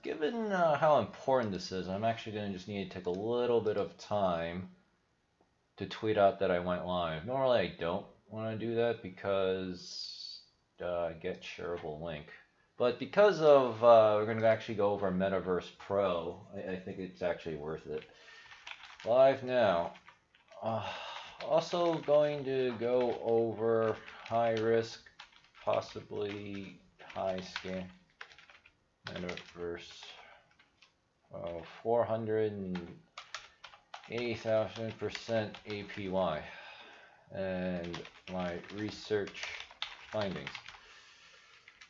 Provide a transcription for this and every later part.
given how important this is, I'm actually going to just need to take a little bit of time to tweet out that I went live. Normally I don't want to do that because I get shareable link. But because of, we're going to actually go over Metaverse Pro, I think it's actually worth it. Live now. Also going to go over high risk, possibly high scam. Metaverse 480,000% APY and my research findings.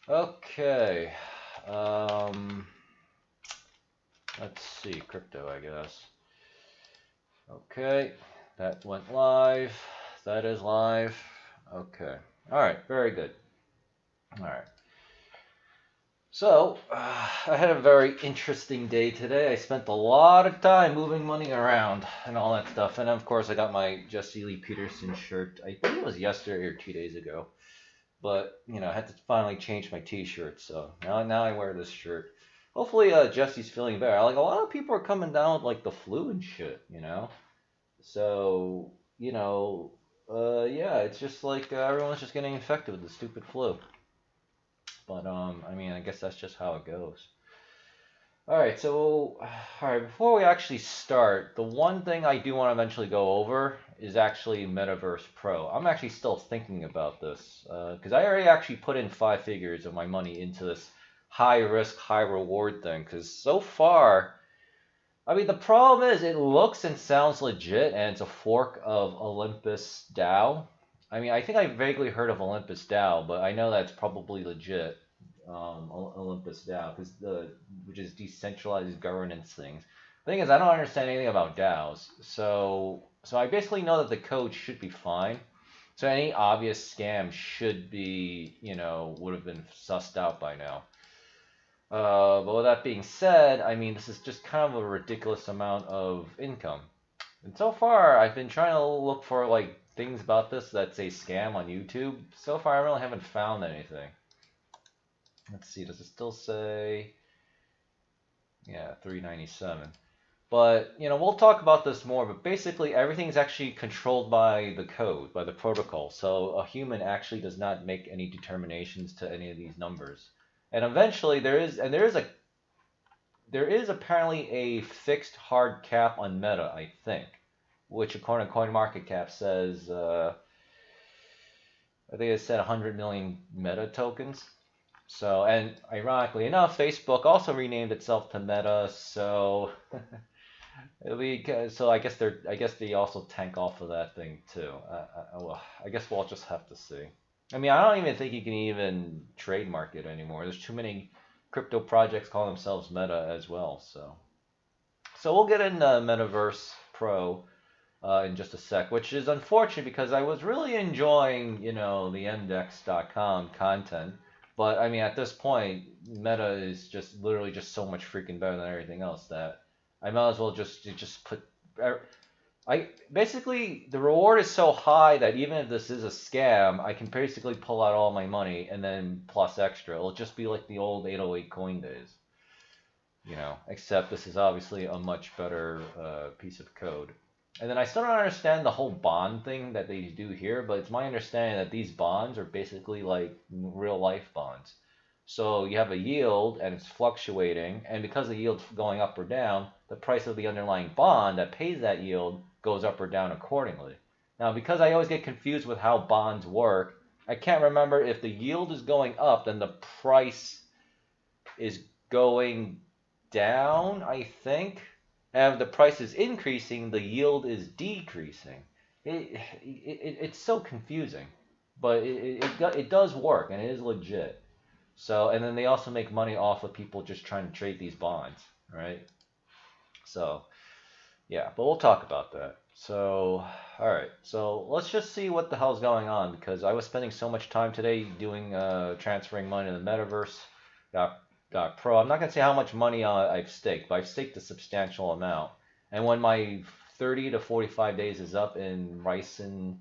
Okay, let's see, crypto, I guess. Okay, that went live. That is live. Okay, all right, very good. All right. So, I had a very interesting day today. I spent a lot of time moving money around and all that stuff. And of course, I got my Jesse Lee Peterson shirt. I think it was yesterday or 2 days ago. But, you know, I had to finally change my t-shirt. So now I wear this shirt. Hopefully, Jesse's feeling better. Like, a lot of people are coming down with, like, the flu and shit, you know? So, you know, yeah, it's just like everyone's just getting infected with the stupid flu. But, I mean, I guess that's just how it goes. Alright, so, alright, before we actually start, the one thing I do want to eventually go over is actually Metaverse Pro. I'm actually still thinking about this, because I already actually put in 5 figures of my money into this high risk, high reward thing, because so far, I mean, the problem is it looks and sounds legit, and it's a fork of Olympus DAO. I mean, I think I vaguely heard of Olympus DAO, but I know that's probably legit. Olympus DAO, which is decentralized governance things. The thing is, I don't understand anything about DAOs, so I basically know that the code should be fine. So any obvious scam should be, you know, would have been sussed out by now. But with that being said, I mean, this is just kind of a ridiculous amount of income. And so far, I've been trying to look for like things about this that say scam on YouTube. So far, I really haven't found anything. Let's see, does it still say? Yeah, 397. But, you know, we'll talk about this more, but basically everything's actually controlled by the code, by the protocol. So a human actually does not make any determinations to any of these numbers. And eventually there is apparently a fixed hard cap on Meta, I think, which according to CoinMarketCap says, I think it said 100 million Meta tokens. So, and ironically enough, Facebook also renamed itself to Meta, so so I guess they also tank off of that thing too. I guess we'll just have to see. I mean, I don't even think you can even trademark it anymore. There's too many crypto projects calling themselves Meta as well. So we'll get into Metaverse Pro in just a sec, which is unfortunate because I was really enjoying, you know, the index.com content. But I mean, at this point, Meta is just literally just so much freaking better than everything else that I might as well just put. Basically the reward is so high that even if this is a scam, I can basically pull out all my money and then plus extra. It'll just be like the old 808 coin days, you know. Except this is obviously a much better piece of code. And then I still don't understand the whole bond thing that they do here, but it's my understanding that these bonds are basically like real life bonds. So you have a yield and it's fluctuating, and because the yield's going up or down, the price of the underlying bond that pays that yield goes up or down accordingly. Now, because I always get confused with how bonds work, I can't remember if the yield is going up, then the price is going down, I think. And if the price is increasing, the yield is decreasing. It's so confusing, but it does work and it is legit. So, and then they also make money off of people just trying to trade these bonds, right? So, yeah, but we'll talk about that. So, all right, so let's just see what the hell's going on because I was spending so much time today doing transferring money to the Metaverse. Pro. I'm not going to say how much money I've staked, but I've staked a substantial amount. And when my 30 to 45 days is up in Rici,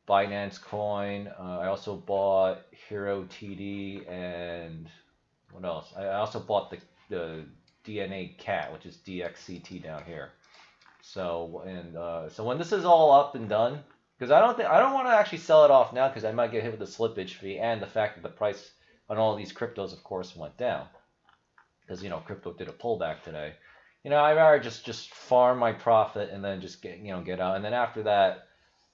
Binance Coin, I also bought Hero TD and What else? I also bought the DNA cat, which is DXCT down here. So when this is all up and done, because I don't want to actually sell it off now because I might get hit with the slippage fee and the fact that the price on all these cryptos, of course, went down because crypto did a pullback today. I'd rather just farm my profit and then just get out, and then after that,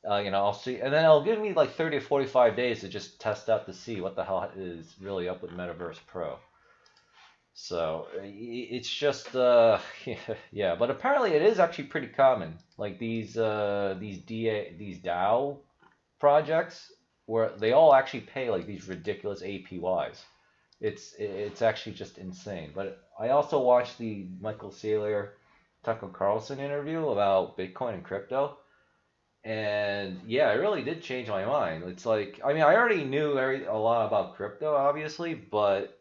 I'll see, and then it'll give me like 30 to 45 days to just test out to see what the hell is really up with Metaverse Pro. So it's just yeah, but apparently it is actually pretty common. Like these DAO projects where they all actually pay like these ridiculous APYs. It's actually just insane. But I also watched the Michael Saylor Tucker Carlson interview about Bitcoin and crypto. And yeah, it really did change my mind. It's like, I mean, I already knew a lot about crypto, obviously, but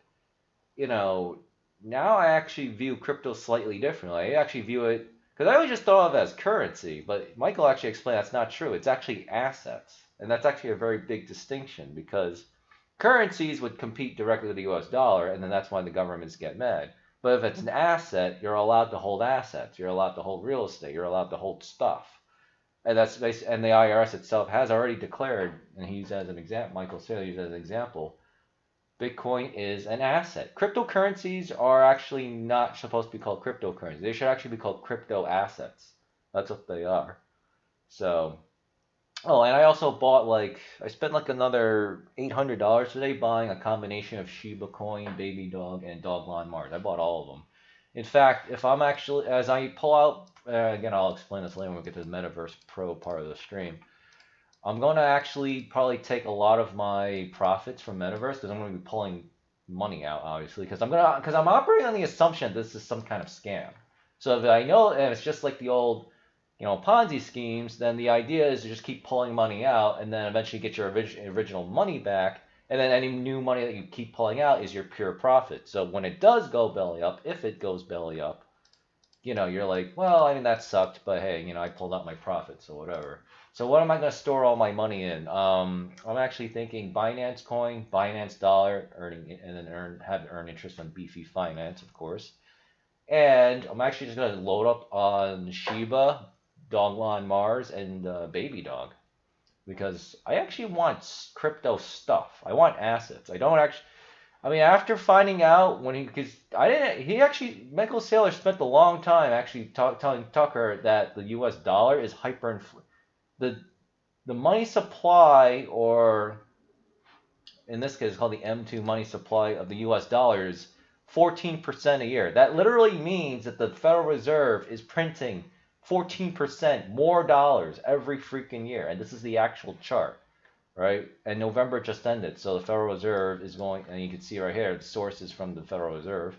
you know, now I actually view crypto slightly differently. I actually view it because I always just thought of it as currency, but Michael actually explained that's not true. It's actually assets, and that's actually a very big distinction because currencies would compete directly with the U.S. dollar, and then that's why the governments get mad. But if it's an asset, you're allowed to hold assets. You're allowed to hold real estate. You're allowed to hold stuff. And and the IRS itself has already declared, and he used as an example, Michael Saylor used as an example, Bitcoin is an asset. Cryptocurrencies are actually not supposed to be called cryptocurrencies. They should actually be called crypto assets. That's what they are. So, oh, and I also bought I spent like another $800 today buying a combination of Shiba coin, baby dog, and dog lawn Mars. I bought all of them. In fact, if I'm actually, as I pull out, again, I'll explain this later when we get to the Metaverse Pro part of the stream. I'm going to actually probably take a lot of my profits from Metaverse because I'm going to be pulling money out, obviously, because I'm operating on the assumption that this is some kind of scam. So if I know, and it's just like the old, Ponzi schemes, then the idea is to just keep pulling money out and then eventually get your original money back. And then any new money that you keep pulling out is your pure profit. So when it does go belly up, if it goes belly up, you're like, well, I mean, that sucked, but hey, I pulled out my profit, so whatever. So what am I going to store all my money in? I'm actually thinking Binance Coin, Binance Dollar, and then have it earn interest on Beefy Finance, of course. And I'm actually just going to load up on Shiba, Doglawn Mars, and Baby Dog. Because I actually want crypto stuff. I want assets. I don't actually... I mean, after finding out because Michael Saylor spent a long time actually telling Tucker that the U.S. dollar is the money supply, or in this case, it's called the M2 money supply of the U.S. dollar is 14% a year. That literally means that the Federal Reserve is printing 14% more dollars every freaking year, and this is the actual chart. Right? And November just ended, so the Federal Reserve is going, and you can see right here, the source is from the Federal Reserve.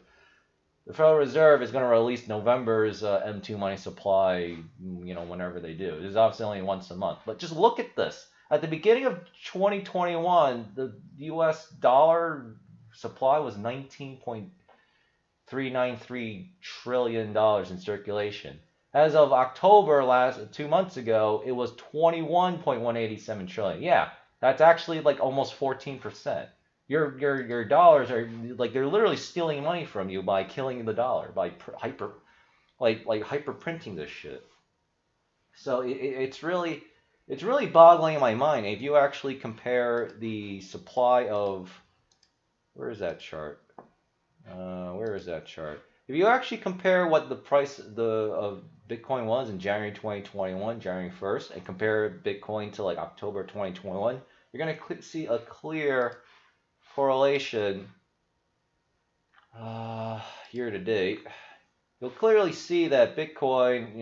The Federal Reserve is going to release November's M2 money supply, whenever they do. It is obviously only once a month. But just look at this. At the beginning of 2021, the U.S. dollar supply was $19.393 trillion in circulation. As of October 2 months ago, it was 21.187 trillion. Yeah. That's actually like almost 14%. Your dollars are like they're literally stealing money from you by killing the dollar by hyper printing this shit. So it's really boggling my mind if you actually compare the supply of where is that chart? If you actually compare what the price of Bitcoin was in January 2021, January 1st, and compare Bitcoin to like October 2021, you're going to see a clear correlation year to date. You'll clearly see that Bitcoin,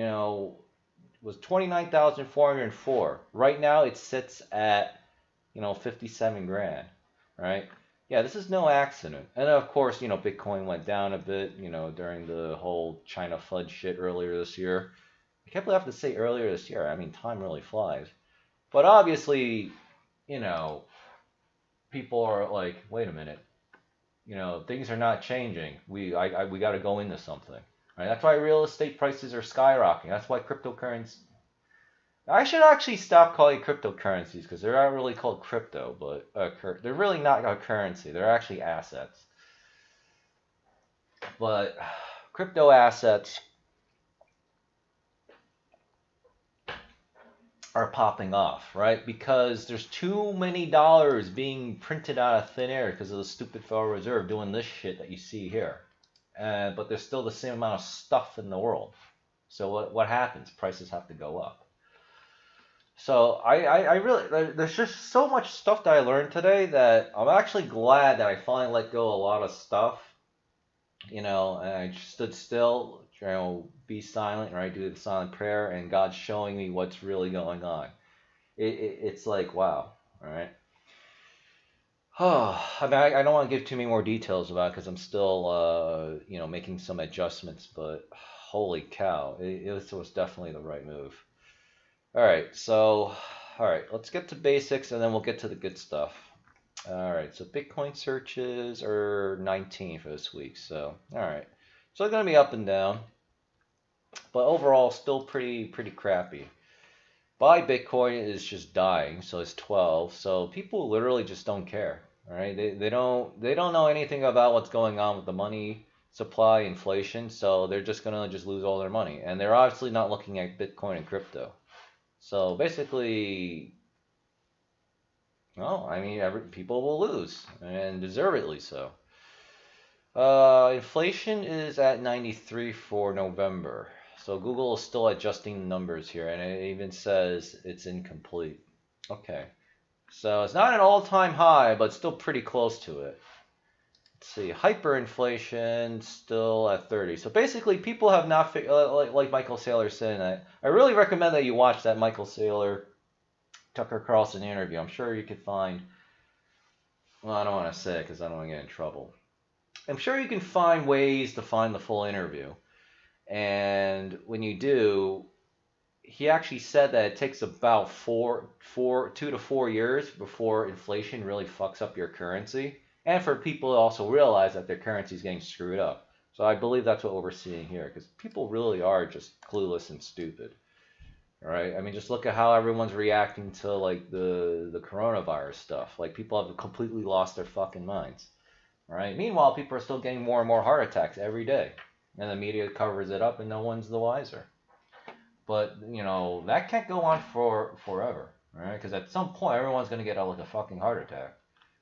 was 29,404. Right now it sits at, 57 grand, right? Yeah, this is no accident. And of course, Bitcoin went down a bit, during the whole China FUD shit earlier this year. I can't believe I have to say earlier this year. I mean, time really flies. But obviously, people are like, wait a minute. Things are not changing. We got to go into something. Right? That's why real estate prices are skyrocketing. That's why cryptocurrency... I should actually stop calling cryptocurrencies because they're not really called crypto, but they're really not a currency. They're actually assets. But crypto assets are popping off, right? Because there's too many dollars being printed out of thin air because of the stupid Federal Reserve doing this shit that you see here. But there's still the same amount of stuff in the world. So what happens? Prices have to go up. So I really, there's just so much stuff that I learned today that I'm actually glad that I finally let go of a lot of stuff. And I just stood still, be silent, right? Do the silent prayer, and God's showing me what's really going on. It's like, wow, all right. Oh, I mean, I don't want to give too many more details about it because I'm still, making some adjustments, but holy cow, it was definitely the right move. All right, so, all right, let's get to basics and then we'll get to the good stuff. All right, so Bitcoin searches are 19 for this week, so, all right. So it's going to be up and down, but overall still pretty crappy. Buy Bitcoin is just dying, so it's 12. So people literally just don't care. All right, they don't know anything about what's going on with the money supply, inflation. So they're just gonna just lose all their money, and they're obviously not looking at Bitcoin and crypto. So basically, well, I mean, people will lose, and deservedly so. Inflation is at 93 for November. So Google is still adjusting the numbers here, and it even says it's incomplete. Okay. So it's not an all-time high, but still pretty close to it. Let's see. Hyperinflation still at 30. So basically, people have not, like Michael Saylor said, I really recommend that you watch that Michael Saylor, Tucker Carlson interview. I'm sure you could find, well, I don't want to say it because I don't want to get in trouble. I'm sure you can find ways to find the full interview. And when you do, he actually said that it takes about 2 to 4 years before inflation really fucks up your currency. And for people to also realize that their currency is getting screwed up. So I believe that's what we're seeing here, because people really are just clueless and stupid. All right? I mean, just look at how everyone's reacting to like the coronavirus stuff. Like people have completely lost their fucking minds. All right? Meanwhile, people are still getting more and more heart attacks every day. And the media covers it up and no one's the wiser. But, that can't go on forever, right? Because at some point, everyone's going to get like a fucking heart attack.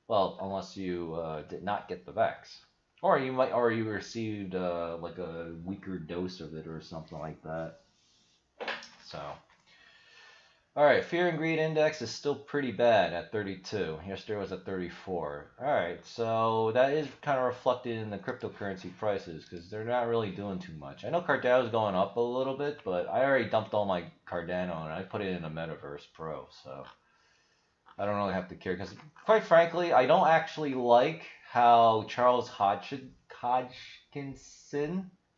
Well, unless you did not get the vax. Or you received like a weaker dose of it or something like that. So, all right, fear and greed index is still pretty bad at 32. Yesterday was at 34. All right, so that is kind of reflected in the cryptocurrency prices because they're not really doing too much. I know Cardano is going up a little bit, but I already dumped all my Cardano and I put it in a Metaverse Pro, so I don't really have to care because, quite frankly, I don't actually like how Charles Hodgkinson,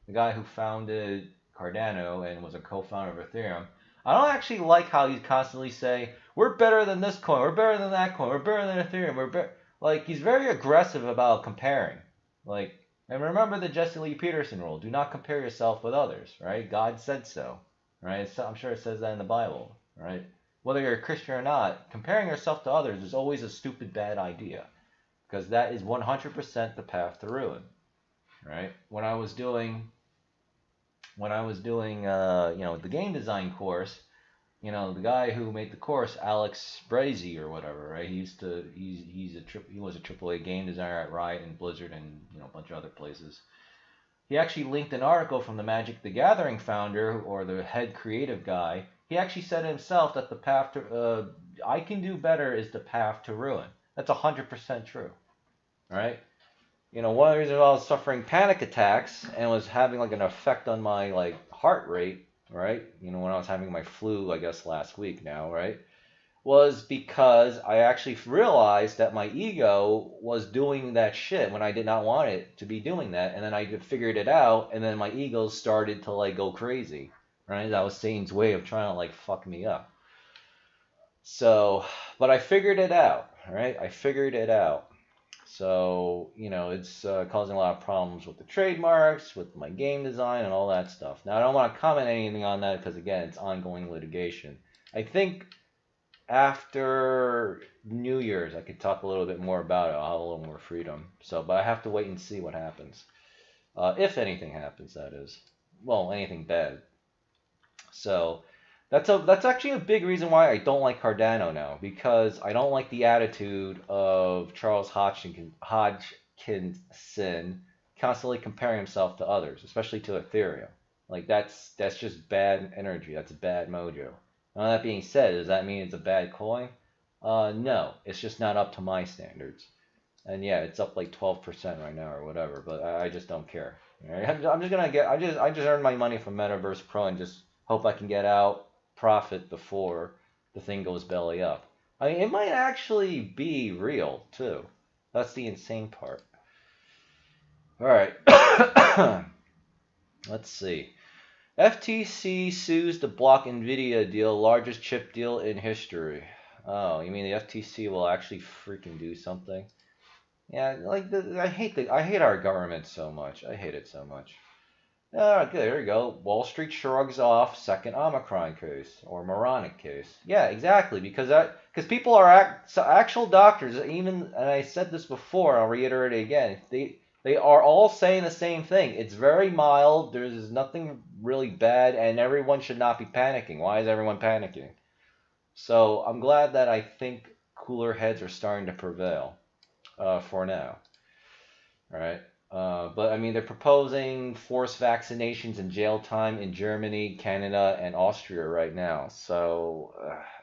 the guy who founded Cardano and was a co-founder of Ethereum, I don't actually like how he's constantly saying, we're better than this coin, we're better than that coin, we're better than Ethereum, like, he's very aggressive about comparing. Like, and remember the Jesse Lee Peterson rule, do not compare yourself with others, right? God said so, right? I'm sure it says that in the Bible, right? Whether you're a Christian or not, comparing yourself to others is always a stupid bad idea. Because that is 100% the path to ruin, right? When I was doing the game design course, the guy who made the course, Alex Brazy or whatever, right? He was a AAA game designer at Riot and Blizzard and a bunch of other places. He actually linked an article from the Magic the Gathering founder or the head creative guy. He actually said himself that the path to I can do better is the path to ruin. That's 100% true, right? One of the reasons I was suffering panic attacks and was having like an effect on my like heart rate, right? When I was having my flu, I guess last week now, right? Was because I actually realized that my ego was doing that shit when I did not want it to be doing that, and then I figured it out, and then my ego started to like go crazy, right? That was Satan's way of trying to like fuck me up. So, but I figured it out, right? I figured it out. So, it's causing a lot of problems with the trademarks, with my game design, and all that stuff. Now, I don't want to comment anything on that because, again, it's ongoing litigation. I think after New Year's, I could talk a little bit more about it. I'll have a little more freedom. So, but I have to wait and see what happens. If anything happens, that is. Well, anything bad. So that's actually a big reason why I don't like Cardano now, because I don't like the attitude of Charles Hodgkinson constantly comparing himself to others, especially to Ethereum. Like that's just bad energy. That's bad mojo. Now that being said, does that mean it's a bad coin? No, it's just not up to my standards. And yeah, it's up like 12% right now or whatever, but I just don't care. All right? I'm just gonna get I just earned my money from Metaverse Pro and just hope I can get out profit before the thing goes belly up. I mean, it might actually be real too. That's the insane part. All right. Let's see. FTC sues to block Nvidia deal, largest chip deal in history. Oh, you mean the FTC will actually freaking do something? Yeah, like I hate our government so much. I hate it so much. Ah, good. There you go. Wall Street shrugs off second Omicron case or moronic case. Yeah, exactly. Because people are actual doctors. Even, and I said this before. I'll reiterate it again. They are all saying the same thing. It's very mild. There's nothing really bad, and everyone should not be panicking. Why is everyone panicking? So I'm glad that I think cooler heads are starting to prevail for now. All right. But I mean, they're proposing forced vaccinations and jail time in Germany, Canada, and Austria right now. So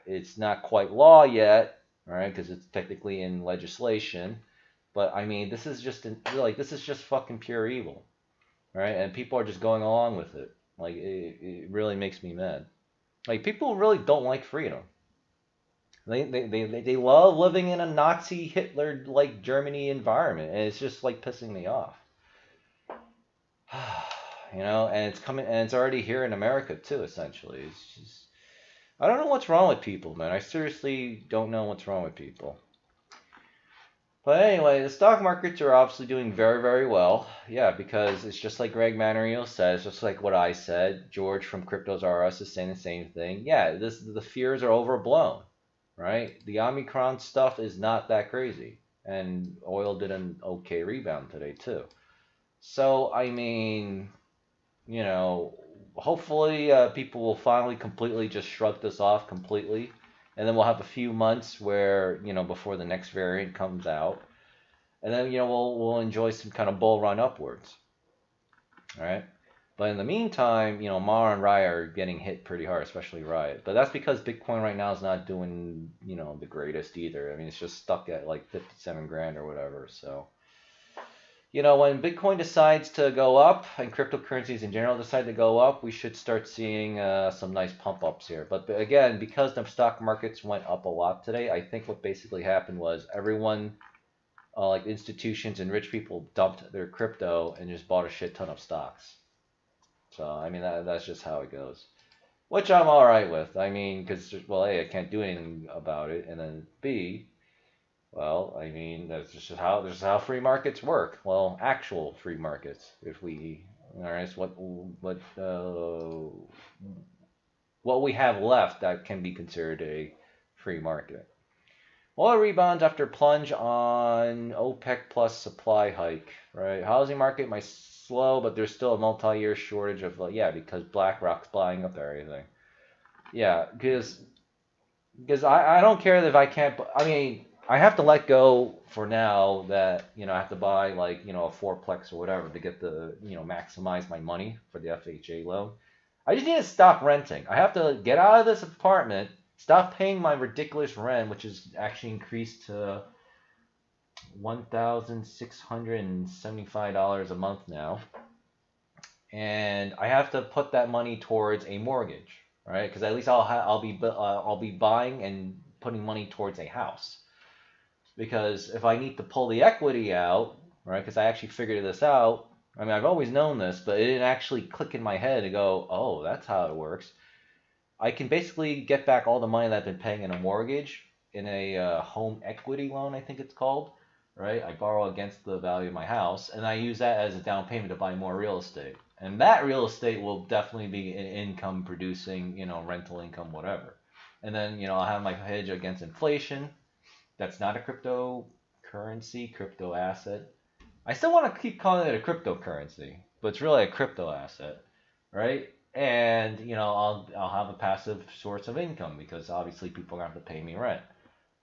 it's not quite law yet, all right, because it's technically in legislation. But I mean, this is just fucking pure evil, right? And people are just going along with it. Like it really makes me mad. Like people really don't like freedom. They love living in a Nazi Hitler like Germany environment, and it's just like pissing me off. You know, and it's coming, and it's already here in America too. Essentially, it's just I don't know what's wrong with people, man. I seriously don't know what's wrong with people. But anyway, the stock markets are obviously doing very, very well. Yeah, because it's just like Greg Mannering says, just like what I said. George from Cryptos R Us is saying the same thing. Yeah, the fears are overblown, right? The Omicron stuff is not that crazy, and oil did an okay rebound today too. So I mean, you know, hopefully people will finally completely just shrug this off completely, and then we'll have a few months where before the next variant comes out, and then we'll enjoy some kind of bull run upwards, all right? But in the meantime, Mar and Riot are getting hit pretty hard, especially Riot. But that's because Bitcoin right now is not doing the greatest either. I mean, it's just stuck at like 57 grand or whatever. So when Bitcoin decides to go up and cryptocurrencies in general decide to go up, we should start seeing some nice pump ups here. But again, because the stock markets went up a lot today, I think what basically happened was everyone, like institutions and rich people, dumped their crypto and just bought a shit ton of stocks. So, I mean, that's just how it goes. Which I'm all right with. I mean, because, well, A, I can't do anything about it. And then B, well, I mean, that's just how free markets work. Well, actual free markets. If we, all right, so what we have left that can be considered a free market. Oil rebounds after plunge on OPEC plus supply hike, right? Housing market might slow, but there's still a multi-year shortage of, because BlackRock's buying up everything. Yeah, because I don't care if I can't, I mean, I have to let go for now that, I have to buy like, a fourplex or whatever to get the, maximize my money for the FHA loan. I just need to stop renting. I have to get out of this apartment, stop paying my ridiculous rent, which is actually increased to $1,675 a month now. And I have to put that money towards a mortgage, right? Because at least I'll be buying and putting money towards a house. Because if I need to pull the equity out, right? Because I actually figured this out. I mean, I've always known this, but it didn't actually click in my head to go, oh, that's how it works. I can basically get back all the money that I've been paying in a mortgage, in a home equity loan, I think it's called, right? I borrow against the value of my house, and I use that as a down payment to buy more real estate. And that real estate will definitely be an income producing, rental income, whatever. And then, I'll have my hedge against inflation. That's not a cryptocurrency, crypto asset. I still want to keep calling it a cryptocurrency, but it's really a crypto asset, right? And I'll have a passive source of income because obviously people are gonna have to pay me rent.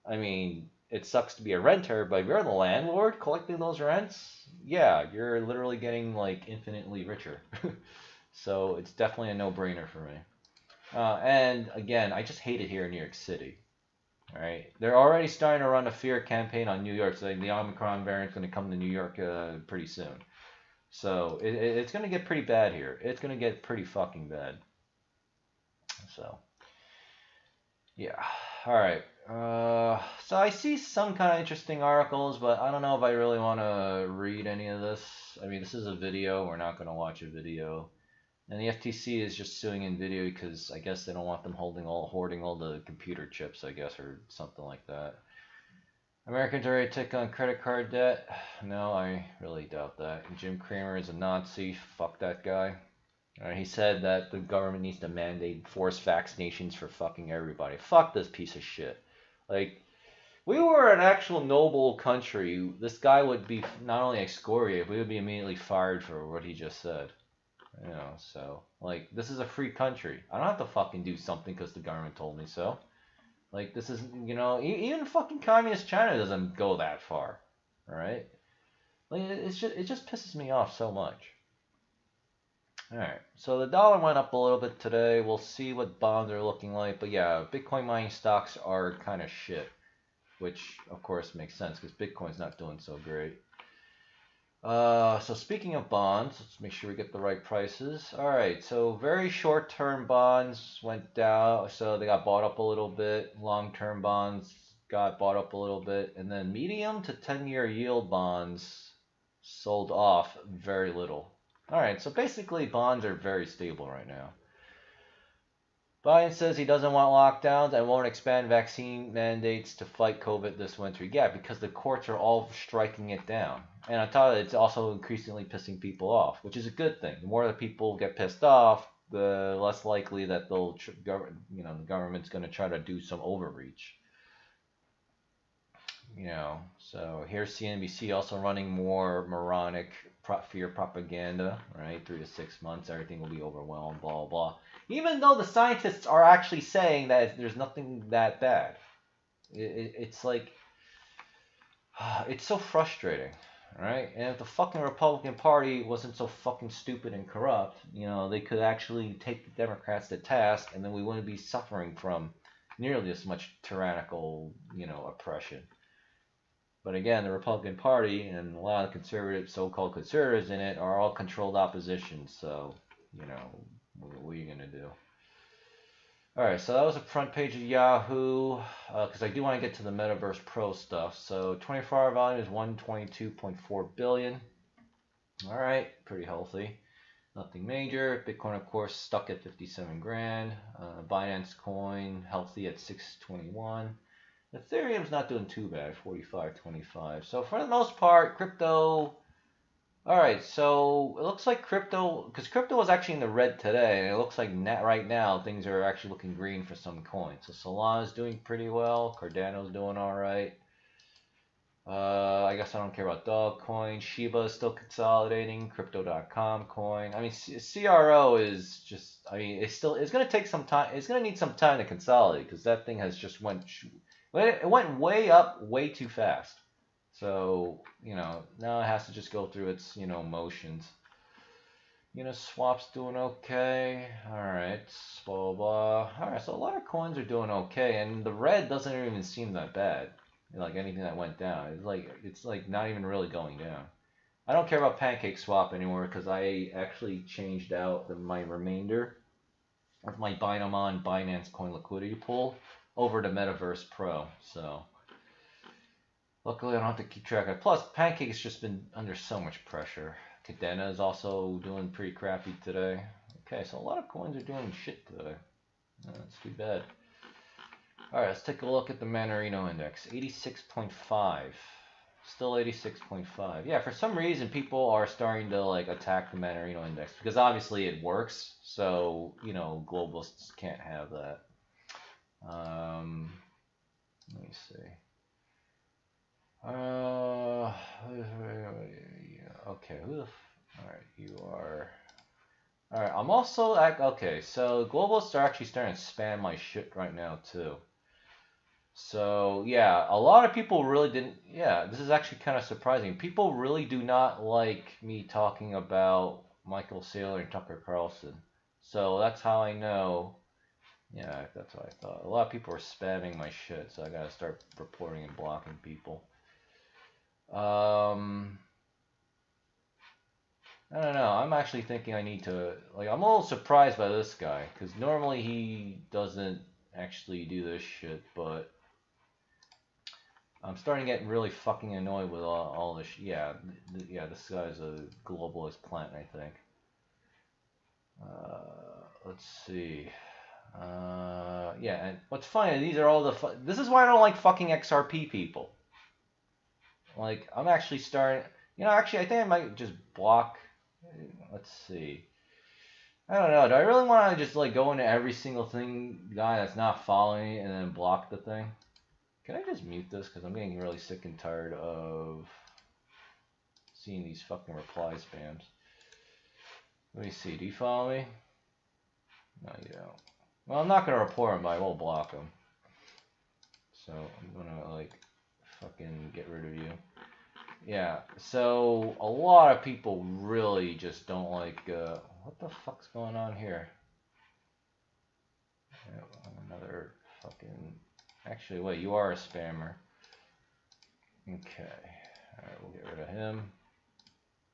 I mean, it sucks to be a renter, but if you're the landlord collecting those rents, yeah, you're literally getting like infinitely richer. So it's definitely a no-brainer for me. And again, I just hate it here in New York City. All right, they're already starting to run a fear campaign on New York, saying the Omicron variant's going to come to New York pretty soon. So it's going to get pretty bad here. It's going to get pretty fucking bad. So yeah. All right. So I see some kind of interesting articles, but I don't know if I really want to read any of this. I mean, this is a video. We're not going to watch a video. And the FTC is just suing NVIDIA because I guess they don't want them hoarding all the computer chips, I guess, or something like that. Americans are ready to take on credit card debt. No, I really doubt that. Jim Cramer is a Nazi. Fuck that guy. He said that the government needs to mandate forced vaccinations for fucking everybody. Fuck this piece of shit. Like, we were an actual noble country. This guy would be not only excoriated, we would be immediately fired for what he just said. So, like, this is a free country. I don't have to fucking do something because the government told me so. Like, this is, even fucking communist China doesn't go that far. Alright? Like, it just pisses me off so much. Alright, so the dollar went up a little bit today. We'll see what bonds are looking like. But yeah, Bitcoin mining stocks are kind of shit. Which, of course, makes sense because Bitcoin's not doing so great. So speaking of bonds, let's make sure we get the right prices. All right, so very short-term bonds went down, so they got bought up a little bit. Long-term bonds got bought up a little bit, and then medium to 10-year yield bonds sold off very little. All right, so basically bonds are very stable right now. Biden says he doesn't want lockdowns and won't expand vaccine mandates to fight COVID this winter. Yeah, because the courts are all striking it down. And on top of it, it's also increasingly pissing people off, which is a good thing. The more that people get pissed off, the less likely that the government's going to try to do some overreach. So here's CNBC also running more moronic fear propaganda, right? 3 to 6 months, everything will be overwhelmed, blah, blah. Even though the scientists are actually saying that there's nothing that bad. It's like, it's so frustrating, right? And if the fucking Republican Party wasn't so fucking stupid and corrupt, they could actually take the Democrats to task, and then we wouldn't be suffering from nearly as much tyrannical, oppression. But again, the Republican Party and a lot of conservative, so-called conservatives in it are all controlled opposition. So, what are you going to do? All right, so that was the front page of Yahoo, because I do want to get to the Metaverse Pro stuff. So 24-hour volume is 122.4 billion. All right, pretty healthy. Nothing major. Bitcoin, of course, stuck at 57 grand. Binance Coin, healthy at 621. Ethereum's not doing too bad, 45.25. So for the most part, crypto. All right, so it looks like crypto, because crypto was actually in the red today, and it looks like right now things are actually looking green for some coins. So Solana's doing pretty well. Cardano's doing all right. I guess I don't care about Dogecoin. Shiba is still consolidating. Crypto.com coin. I mean, CRO is just. I mean, it's going to take some time. It's going to need some time to consolidate because that thing has just it went way up way too fast. So, now it has to just go through its, motions. Swap's doing okay. Alright, blah, blah. Alright, so a lot of coins are doing okay, and the red doesn't even seem that bad. Like anything that went down. It's like not even really going down. I don't care about Pancake Swap anymore because I actually changed out my remainder of my Binance Coin Liquidity pool over to Metaverse Pro. So luckily I don't have to keep track of it. Plus, Pancake's just been under so much pressure. Kadena is also doing pretty crappy today. Okay, so a lot of coins are doing shit today. That's too bad. Alright, let's take a look at the Manorino Index. 86.5. Still 86.5. Yeah, for some reason people are starting to attack the Manorino Index because obviously it works. So, globalists can't have that. Let me see. Uh, okay. All right, you are. All right, I'm also okay. So globalists are actually starting to spam my shit right now too. So yeah, a lot of people really didn't. Yeah, this is actually kind of surprising. People really do not like me talking about Michael Saylor and Tucker Carlson. So that's how I know. Yeah, that's what I thought. A lot of people are spamming my shit, so I gotta start reporting and blocking people. Um, I don't know. I'm actually thinking I need to, like, I'm a little surprised by this guy, because normally he doesn't actually do this shit, but I'm starting to get really fucking annoyed with all this. Yeah, yeah, this guy's a globalist plant, I think. Let's see. Yeah, and what's funny, these are all the. This is why I don't like fucking XRP people. Like, I'm actually starting. You know, actually, I think I might just block. Let's see. I don't know. Do I really want to just like go into every single guy that's not following me and then block the thing? Can I just mute this? Because I'm getting really sick and tired of seeing these fucking reply spams. Let me see. Do you follow me? No, you don't. Well, I'm not going to report him, but I will block him. So I'm going to like fucking get rid of you. Yeah, so a lot of people really just don't like, what the fuck's going on here? Another fucking, actually, wait, you are a spammer. Okay, alright, we'll get rid of him.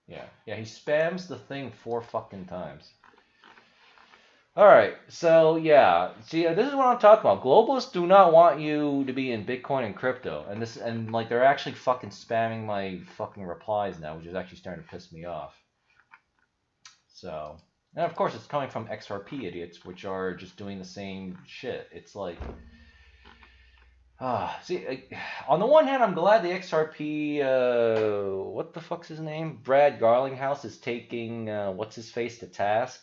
Yeah, he spams the thing 4 fucking times. Alright, so yeah, see, this is what I'm talking about. Globalists do not want you to be in Bitcoin and crypto, and like they're actually fucking spamming my fucking replies now, which is actually starting to piss me off. So, and of course it's coming from XRP idiots, which are just doing the same shit. It's like, see, on the one hand, I'm glad the XRP, what the fuck's his name? Brad Garlinghouse is taking, what's his face to task.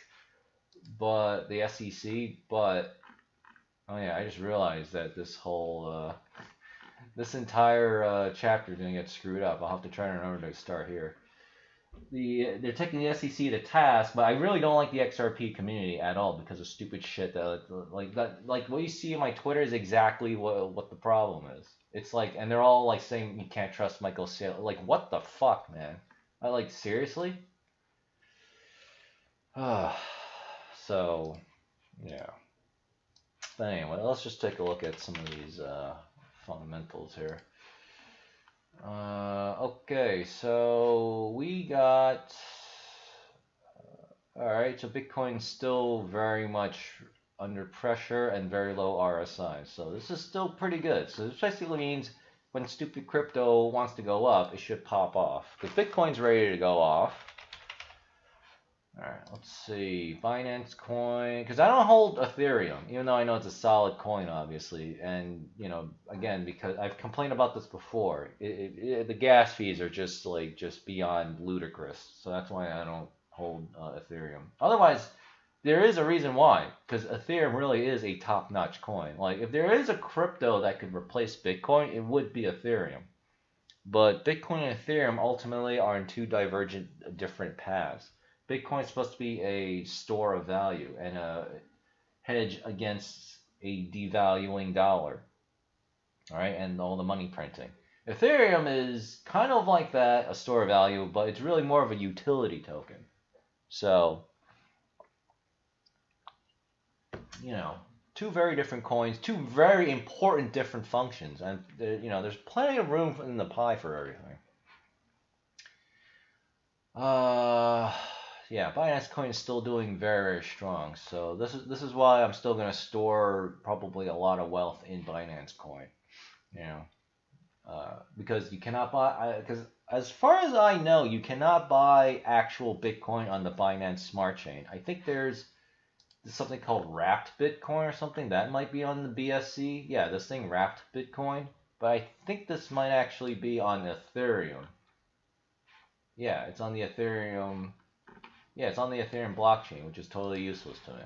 But the SEC, but oh yeah, I just realized that this whole this entire chapter is gonna get screwed up. I'll have to try to remember to start here. They're taking the SEC to task, but I really don't like the XRP community at all because of stupid shit like what you see in my Twitter is exactly what the problem is. It's like, and they're all like saying you can't trust Michael Saylor. Like, what the fuck, man? I like, seriously. So yeah. But anyway, let's just take a look at some of these fundamentals here. Okay, so we got. Alright, so Bitcoin's still very much under pressure and very low RSI. So this is still pretty good. So this basically means when stupid crypto wants to go up, it should pop off. Because Bitcoin's ready to go off. Alright, let's see. Binance coin. Because I don't hold Ethereum, even though I know it's a solid coin, obviously. And, you know, again, because I've complained about this before. The gas fees are just, like, just beyond ludicrous. So that's why I don't hold Ethereum. Otherwise, there is a reason why. Because Ethereum really is a top-notch coin. Like, if there is a crypto that could replace Bitcoin, it would be Ethereum. But Bitcoin and Ethereum ultimately are in two divergent, different paths. Bitcoin is supposed to be a store of value and a hedge against a devaluing dollar, all right, and all the money printing. Ethereum is kind of like that, a store of value, but it's really more of a utility token. So, you know, two very different coins, two very important different functions, and you know, there's plenty of room in the pie for everything. Yeah, Binance Coin is still doing very, very strong. So this is why I'm still gonna store probably a lot of wealth in Binance Coin. You know, because you cannot buy. Because as far as I know, you cannot buy actual Bitcoin on the Binance Smart Chain. I think there's something called Wrapped Bitcoin or something that might be on the BSC. Yeah, this thing Wrapped Bitcoin. But I think this might actually be on Ethereum. Yeah, it's on the Ethereum. Yeah, it's on the Ethereum blockchain, which is totally useless to me.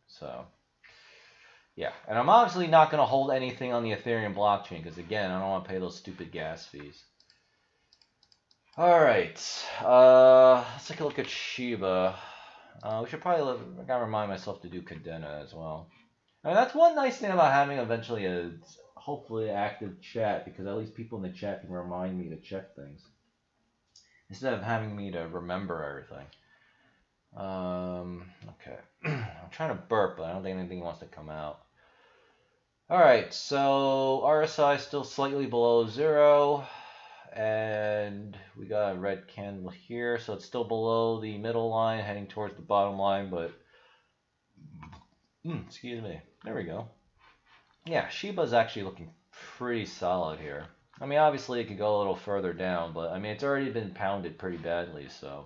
So, Yeah, and I'm obviously not going to hold anything on the Ethereum blockchain because, again, I don't want to pay those stupid gas fees. All right, let's take a look at Shiba. We should probably, I gotta remind myself to do Kadena as well. And that's one nice thing about having eventually a hopefully active chat, because at least people in the chat can remind me to check things instead of having me to remember everything. Okay, I'm trying to burp, but I don't think anything wants to come out. All right, so RSI is still slightly below 0. And we got a red candle here, so it's still below the middle line, heading towards the bottom line, but excuse me, there we go. Yeah, Shiba's actually looking pretty solid here. I mean, obviously it could go a little further down, but I mean, it's already been pounded pretty badly, so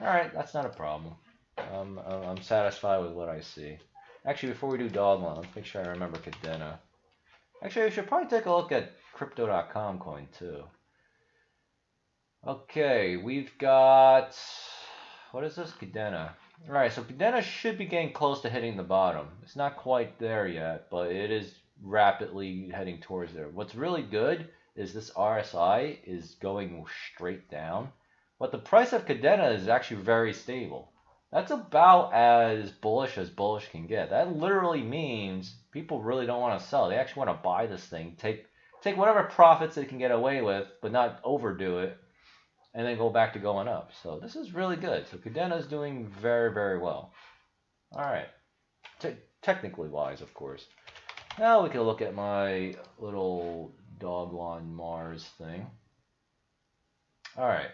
all right, that's not a problem. I'm satisfied with what I see. Actually, before we do Dogma, let's make sure I remember Kadena. Actually, we should probably take a look at Crypto.com coin too. Okay, we've got, what is this? Kadena. Alright, so Kadena should be getting close to hitting the bottom. It's not quite there yet, but it is rapidly heading towards there. What's really good is this RSI is going straight down, but the price of Kadena is actually very stable. That's about as bullish can get. That literally means people really don't want to sell. They actually want to buy this thing, take whatever profits they can get away with, but not overdo it, and then go back to going up. So this is really good. So Kadena is doing very, very well. All right, technically wise, of course. Now we can look at my little Doglawn Mars thing. All right,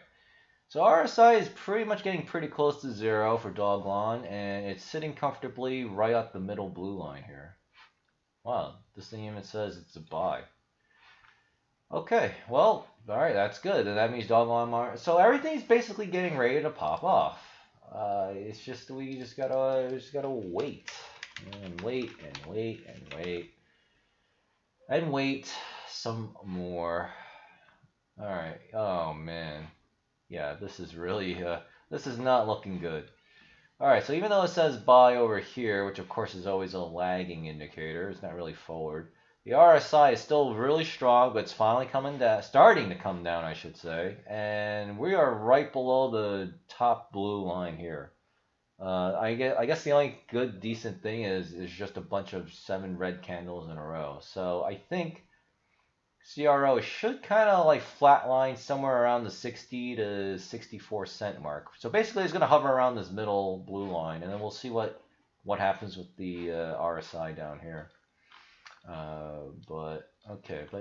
so RSI is pretty much getting pretty close to 0 for Doglawn, and it's sitting comfortably right at the middle blue line here. Wow, this thing even says it's a buy. Okay, well, all right, that's good. And that means Doglawn Mars. So everything's basically getting ready to pop off. It's just we just gotta wait and wait and wait and wait and wait some more. All right. Oh man, yeah, this is really this is not looking good. All right, so even though it says buy over here, which of course is always a lagging indicator, it's not really forward. The RSI is still really strong, but it's finally coming down, starting to come down, I should say. And we are right below the top blue line here. I guess the only good, decent thing is just a bunch of 7 red candles in a row. So I think CRO should kind of like flatline somewhere around the 60 to 64 cent mark. So basically it's going to hover around this middle blue line, and then we'll see what happens with the RSI down here. But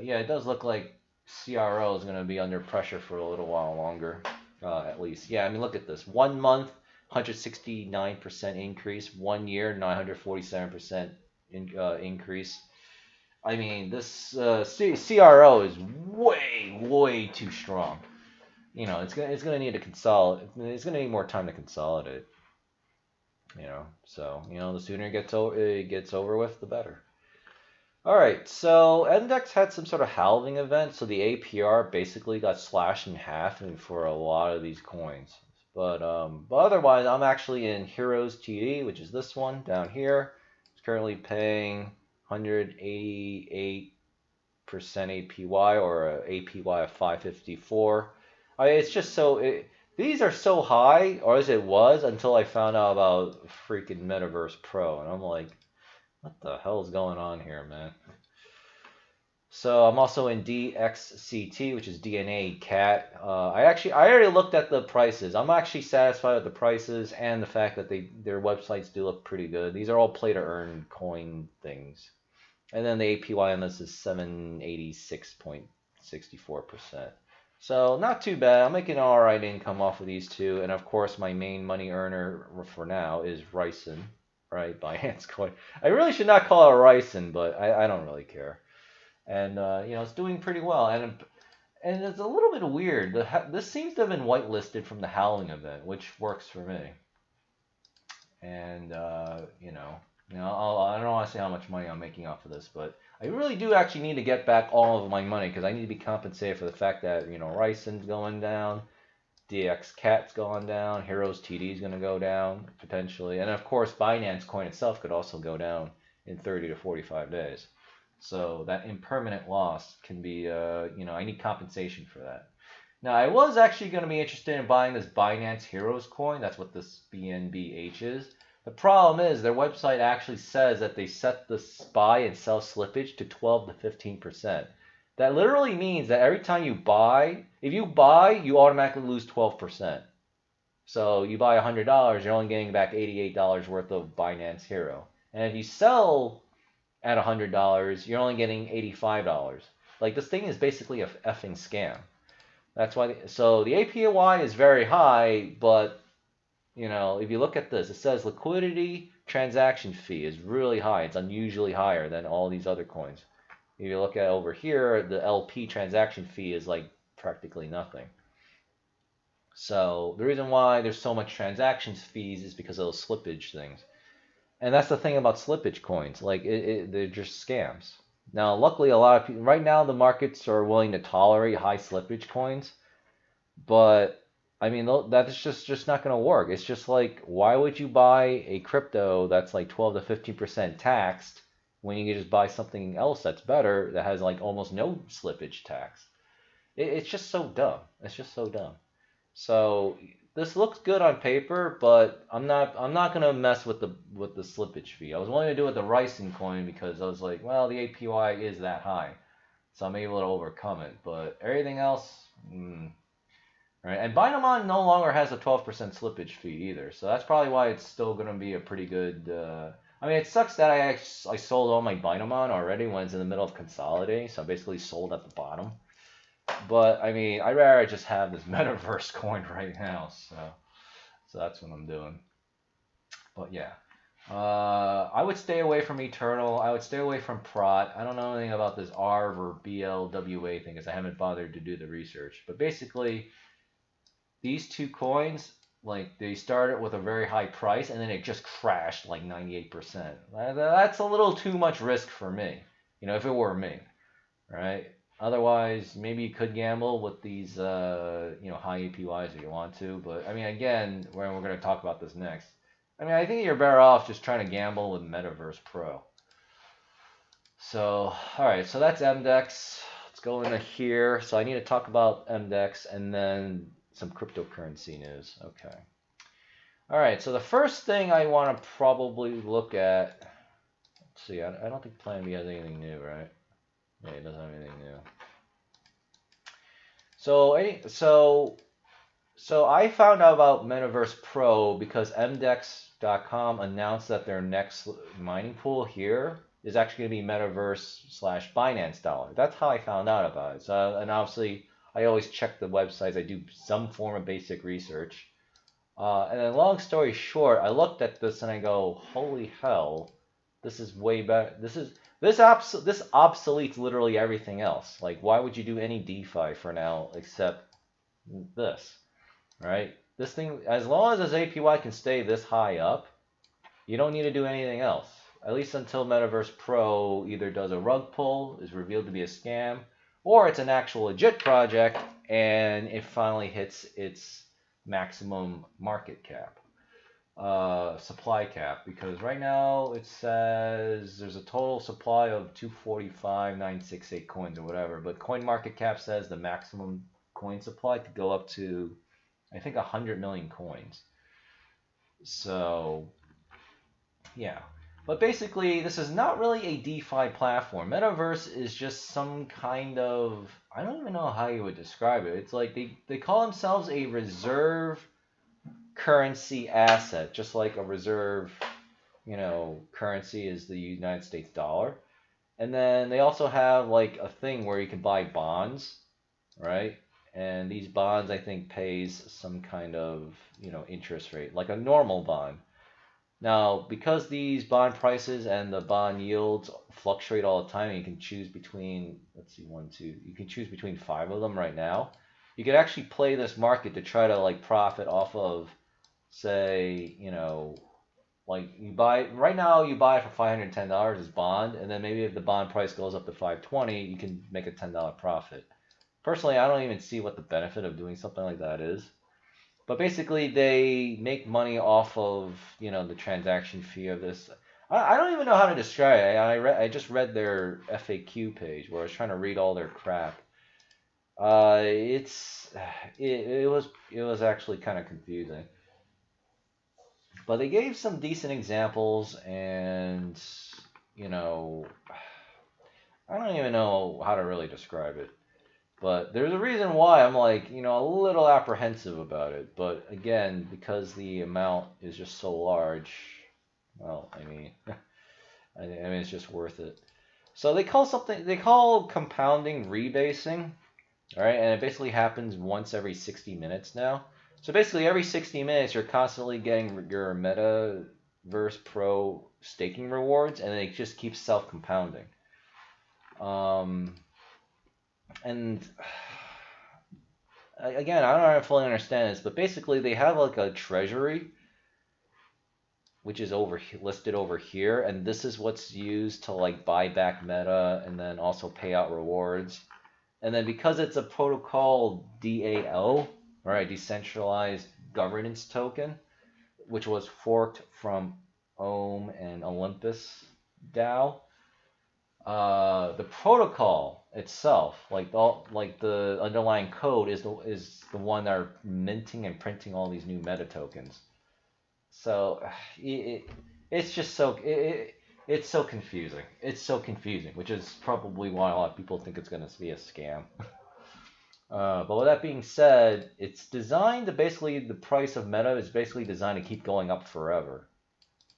yeah, it does look like CRO is going to be under pressure for a little while longer, at least. Yeah, I mean, look at this. 1 month, 169% increase. 1 year, 947% increase. I mean, this CRO is way too strong. You know, it's gonna need to consolidate. It's gonna need more time to consolidate. You know, so the sooner it gets over with, the better. All right, so Index had some sort of halving event, so the APR basically got slashed in half for a lot of these coins. But otherwise, I'm actually in Heroes TD, which is this one down here. It's currently paying 188% APY, or a APY of 554. It's just so these are so high, or as it was, until I found out about freaking Metaverse Pro, and I'm like, what the hell is going on here, man? So I'm also in DXCT, which is DNA Cat. I already looked at the prices. I'm actually satisfied with the prices and the fact that their websites do look pretty good. These are all play to earn coin things. And then the APY on this is 786.64%. So not too bad. I'm making all right income off of these two. And of course, my main money earner for now is Rici, right? Binance Coin. I really should not call it Rici, but I don't really care. And it's doing pretty well. And it's a little bit weird. This seems to have been whitelisted from the halving event, which works for me. And I don't want to say how much money I'm making off of this, but I really do actually need to get back all of my money, because I need to be compensated for the fact that Rici's going down, DX Cat's going down, Heroes TD is going to go down potentially, and of course Binance Coin itself could also go down in 30 to 45 days. So that impermanent loss can be, I need compensation for that. Now, I was actually going to be interested in buying this Binance Heroes coin. That's what this BNBH is. The problem is their website actually says that they set the buy and sell slippage to 12 to 15%. That literally means that every time you buy, if you buy, you automatically lose 12%. So you buy $100, you're only getting back $88 worth of Binance Hero. And if you sell at $100, you're only getting $85. Like, this thing is basically a effing scam. That's why. So the APY is very high, but if you look at this, it says liquidity transaction fee is really high. It's unusually higher than all these other coins. If you look at over here, the LP transaction fee is like practically nothing. So the reason why there's so much transactions fees is because of those slippage things. And that's the thing about slippage coins. Like, they're just scams. Now, luckily, a lot of people, right now, the markets are willing to tolerate high slippage coins. But, I mean, that's just not going to work. It's just like, why would you buy a crypto that's like 12 to 15% taxed when you can just buy something else that's better that has like almost no slippage tax? It's just so dumb. It's just so dumb. So this looks good on paper, but I'm not gonna mess with the slippage fee. I was willing to do it with the Rici coin because I was like, well, the APY is that high, so I'm able to overcome it. But everything else, right? And Binamon no longer has a 12% slippage fee either, so that's probably why it's still gonna be a pretty good. I mean, it sucks that I sold all my Binamon already when it's in the middle of consolidating, so I basically sold at the bottom. But I mean, I'd rather just have this Metaverse coin right now, so that's what I'm doing. But yeah, I would stay away from Eternal. I would stay away from Prot. I don't know anything about this ARV or BLWA thing because I haven't bothered to do the research. But basically, these two coins, like, they started with a very high price and then it just crashed like 98%. That's a little too much risk for me, if it were me, right? Otherwise, maybe you could gamble with these, high APYs if you want to. But I mean, again, we're going to talk about this next. I mean, I think you're better off just trying to gamble with Metaverse Pro. So, all right, so that's MDEX. Let's go into here. So I need to talk about MDEX and then some cryptocurrency news. Okay. All right, so the first thing I want to probably look at. Let's see. I don't think Plan B has anything new, right? Yeah, it doesn't have anything new. So I found out about Metaverse Pro because MDEX.com announced that their next mining pool here is actually going to be Metaverse/Binance Dollar. That's how I found out about it. So, and obviously, I always check the websites. I do some form of basic research. And then, long story short, I looked at this and I go, "Holy hell, this is way better. This obsoletes literally everything else. Like, why would you do any DeFi for now except this, right? This thing, as long as this APY can stay this high up, you don't need to do anything else. At least until Metaverse Pro either does a rug pull, is revealed to be a scam, or it's an actual legit project and it finally hits its maximum market cap. Supply cap, because right now it says there's a total supply of 245,968 coins or whatever, but CoinMarketCap says the maximum coin supply could go up to, I think, 100 million coins. So yeah, but basically this is not really a DeFi platform. Metaverse is just some kind of, I don't even know how you would describe it. It's like they call themselves a reserve currency asset, just like a reserve, currency is the United States dollar. And then they also have like a thing where you can buy bonds, right? And these bonds, I think, pays some kind of, interest rate, like a normal bond. Now, because these bond prices and the bond yields fluctuate all the time, and you can choose between, let's see, you can choose between 5 of them right now. You could actually play this market to try to like profit off of, say, like you buy right now, you buy it for $510 as bond, and then maybe if the bond price goes up to $520, you can make a $10 profit. Personally, I don't even see what the benefit of doing something like that is. But basically, they make money off of, the transaction fee of this. I don't even know how to describe it. I just read their FAQ page where I was trying to read all their crap. It's it was actually kind of confusing, but they gave some decent examples, and you know, I don't even know how to really describe it. But there's a reason why I'm like, a little apprehensive about it. But again, because the amount is just so large, well, I mean, I mean, it's just worth it. So they call compounding rebasing, all right? And it basically happens once every 60 minutes now. So basically every 60 minutes, you're constantly getting your Metaverse Pro staking rewards, and it just keeps self-compounding. And again, I don't know how to fully understand this, but basically they have like a treasury, which is listed over here, and this is what's used to like buy back Meta and then also pay out rewards. And then because it's a protocol DAO, right, decentralized governance token, which was forked from Ohm and Olympus DAO, the protocol itself, like the underlying code, is the one that are minting and printing all these new meta tokens. So it's just it's so confusing. It's so confusing, which is probably why a lot of people think it's going to be a scam. But with that being said, it's designed to basically, the price of Meta is basically designed to keep going up forever.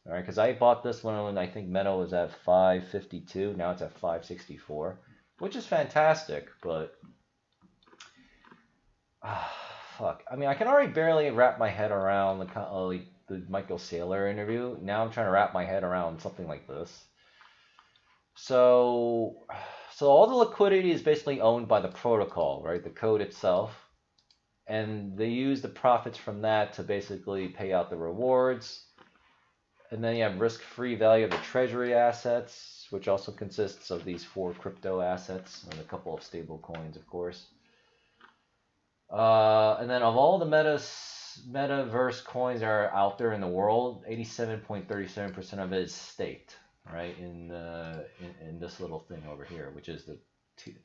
All right, because I bought this when I think Meta was at 552. Now it's at 564, which is fantastic. But fuck, I mean, I can already barely wrap my head around the Michael Saylor interview. Now I'm trying to wrap my head around something like this. So all the liquidity is basically owned by the protocol, right? The code itself, and they use the profits from that to basically pay out the rewards. And then you have risk-free value of the Treasury assets, which also consists of these 4 crypto assets and a couple of stable coins, of course. And then of all the Metaverse coins that are out there in the world, 87.37% of it is staked, right, in this little thing over here, which is the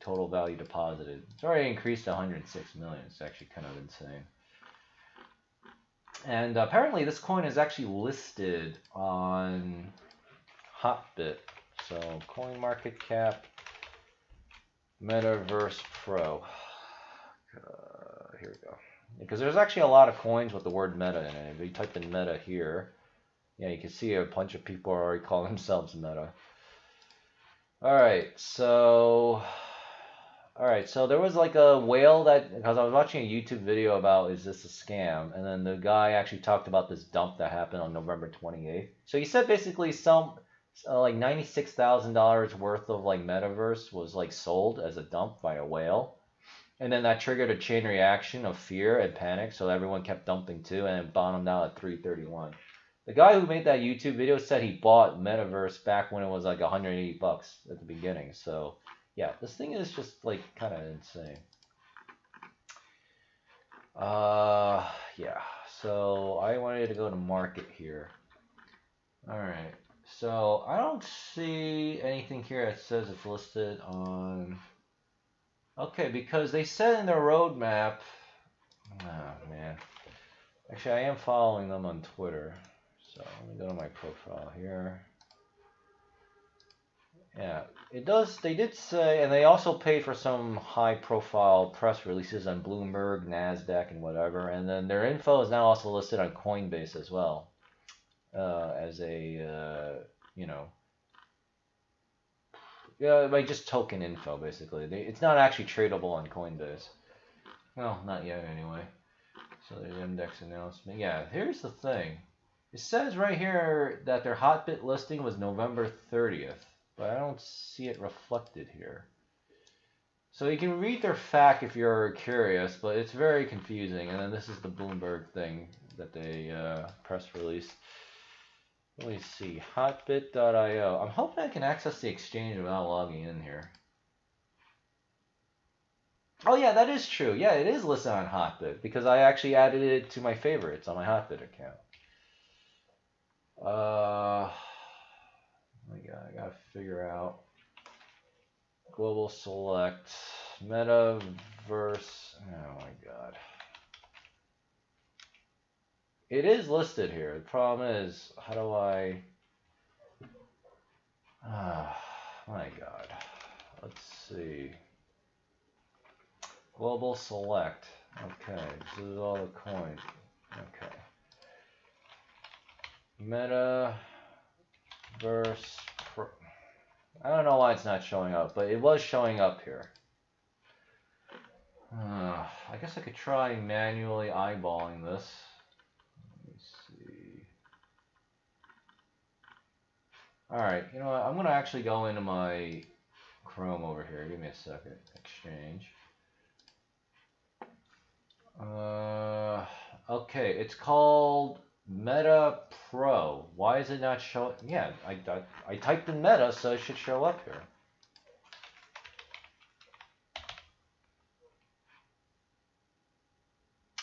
total value deposited. It's already increased to 106 million. It's actually kind of insane. And apparently this coin is actually listed on Hotbit. So CoinMarketCap, Metaverse Pro. Here we go. Because there's actually a lot of coins with the word meta in it. If you type in meta here, yeah, you can see a bunch of people are already calling themselves meta. Alright, so there was like a whale that, because I was watching a YouTube video about, is this a scam? And then the guy actually talked about this dump that happened on November 28th. So he said basically some like $96,000 worth of like Metaverse was like sold as a dump by a whale. And then that triggered a chain reaction of fear and panic, so everyone kept dumping too, and it bottomed out at 331. The guy who made that YouTube video said he bought Metaverse back when it was like 180 bucks at the beginning. So yeah, this thing is just like kind of insane. Yeah, so I wanted to go to market here. All right, so I don't see anything here that says it's listed on. Okay, because they said in their roadmap. Oh man, actually I am following them on Twitter, so let me go to my profile here. Yeah, it does. They did say, and they also paid for some high-profile press releases on Bloomberg, Nasdaq, and whatever. And then their info is now also listed on Coinbase as well, as a like just token info basically. It's not actually tradable on Coinbase. Well, not yet anyway. So there's index announcement. Yeah, here's the thing. It says right here that their Hotbit listing was November 30th. But I don't see it reflected here. So you can read their FAQ if you're curious, but it's very confusing. And then this is the Bloomberg thing that they press release. Let me see, hotbit.io. I'm hoping I can access the exchange without logging in here. Oh yeah, that is true. Yeah, it is listed on Hotbit because I actually added it to my favorites on my Hotbit account. figure out. Global select, Metaverse. Oh my god. It is listed here. The problem is, how do I? My god. Let's see. Global select. Okay, this is all the coins. Okay. Metaverse Pro. I don't know why it's not showing up, but it was showing up here. I guess I could try manually eyeballing this. Let me see. Alright, you know what? I'm going to actually go into my Chrome over here. Give me a second. Exchange. Okay, it's called Meta Pro. Why is it not showing? Yeah, I typed in Meta, so it should show up here.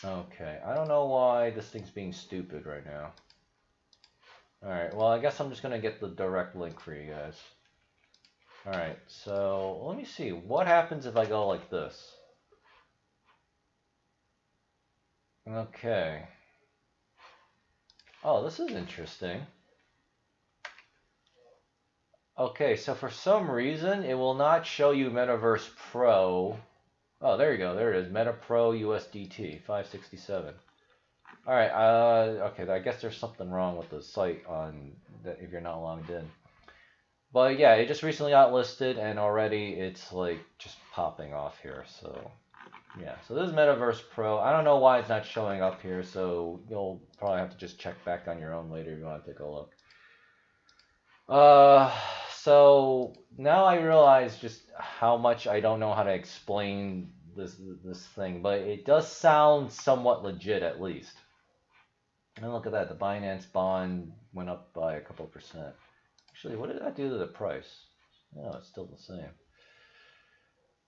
Okay, I don't know why this thing's being stupid right now. Alright, well, I guess I'm just going to get the direct link for you guys. Alright, so let me see. What happens if I go like this? Okay. Oh, this is interesting. Okay, so for some reason, it will not show you Metaverse Pro. Oh, there you go. There it is. Meta Pro USDT 567. All right. Okay. I guess there's something wrong with the site on that if you're not logged in. But yeah, it just recently got listed, and already it's like just popping off here. So yeah. So this is Metaverse Pro. I don't know why it's not showing up here. So you'll probably have to just check back on your own later if you want to take a look. So now I realize just how much I don't know how to explain this thing, but it does sound somewhat legit at least. And look at that, the Binance bond went up by a couple percent. Actually, what did that do to the price? No, it's still the same.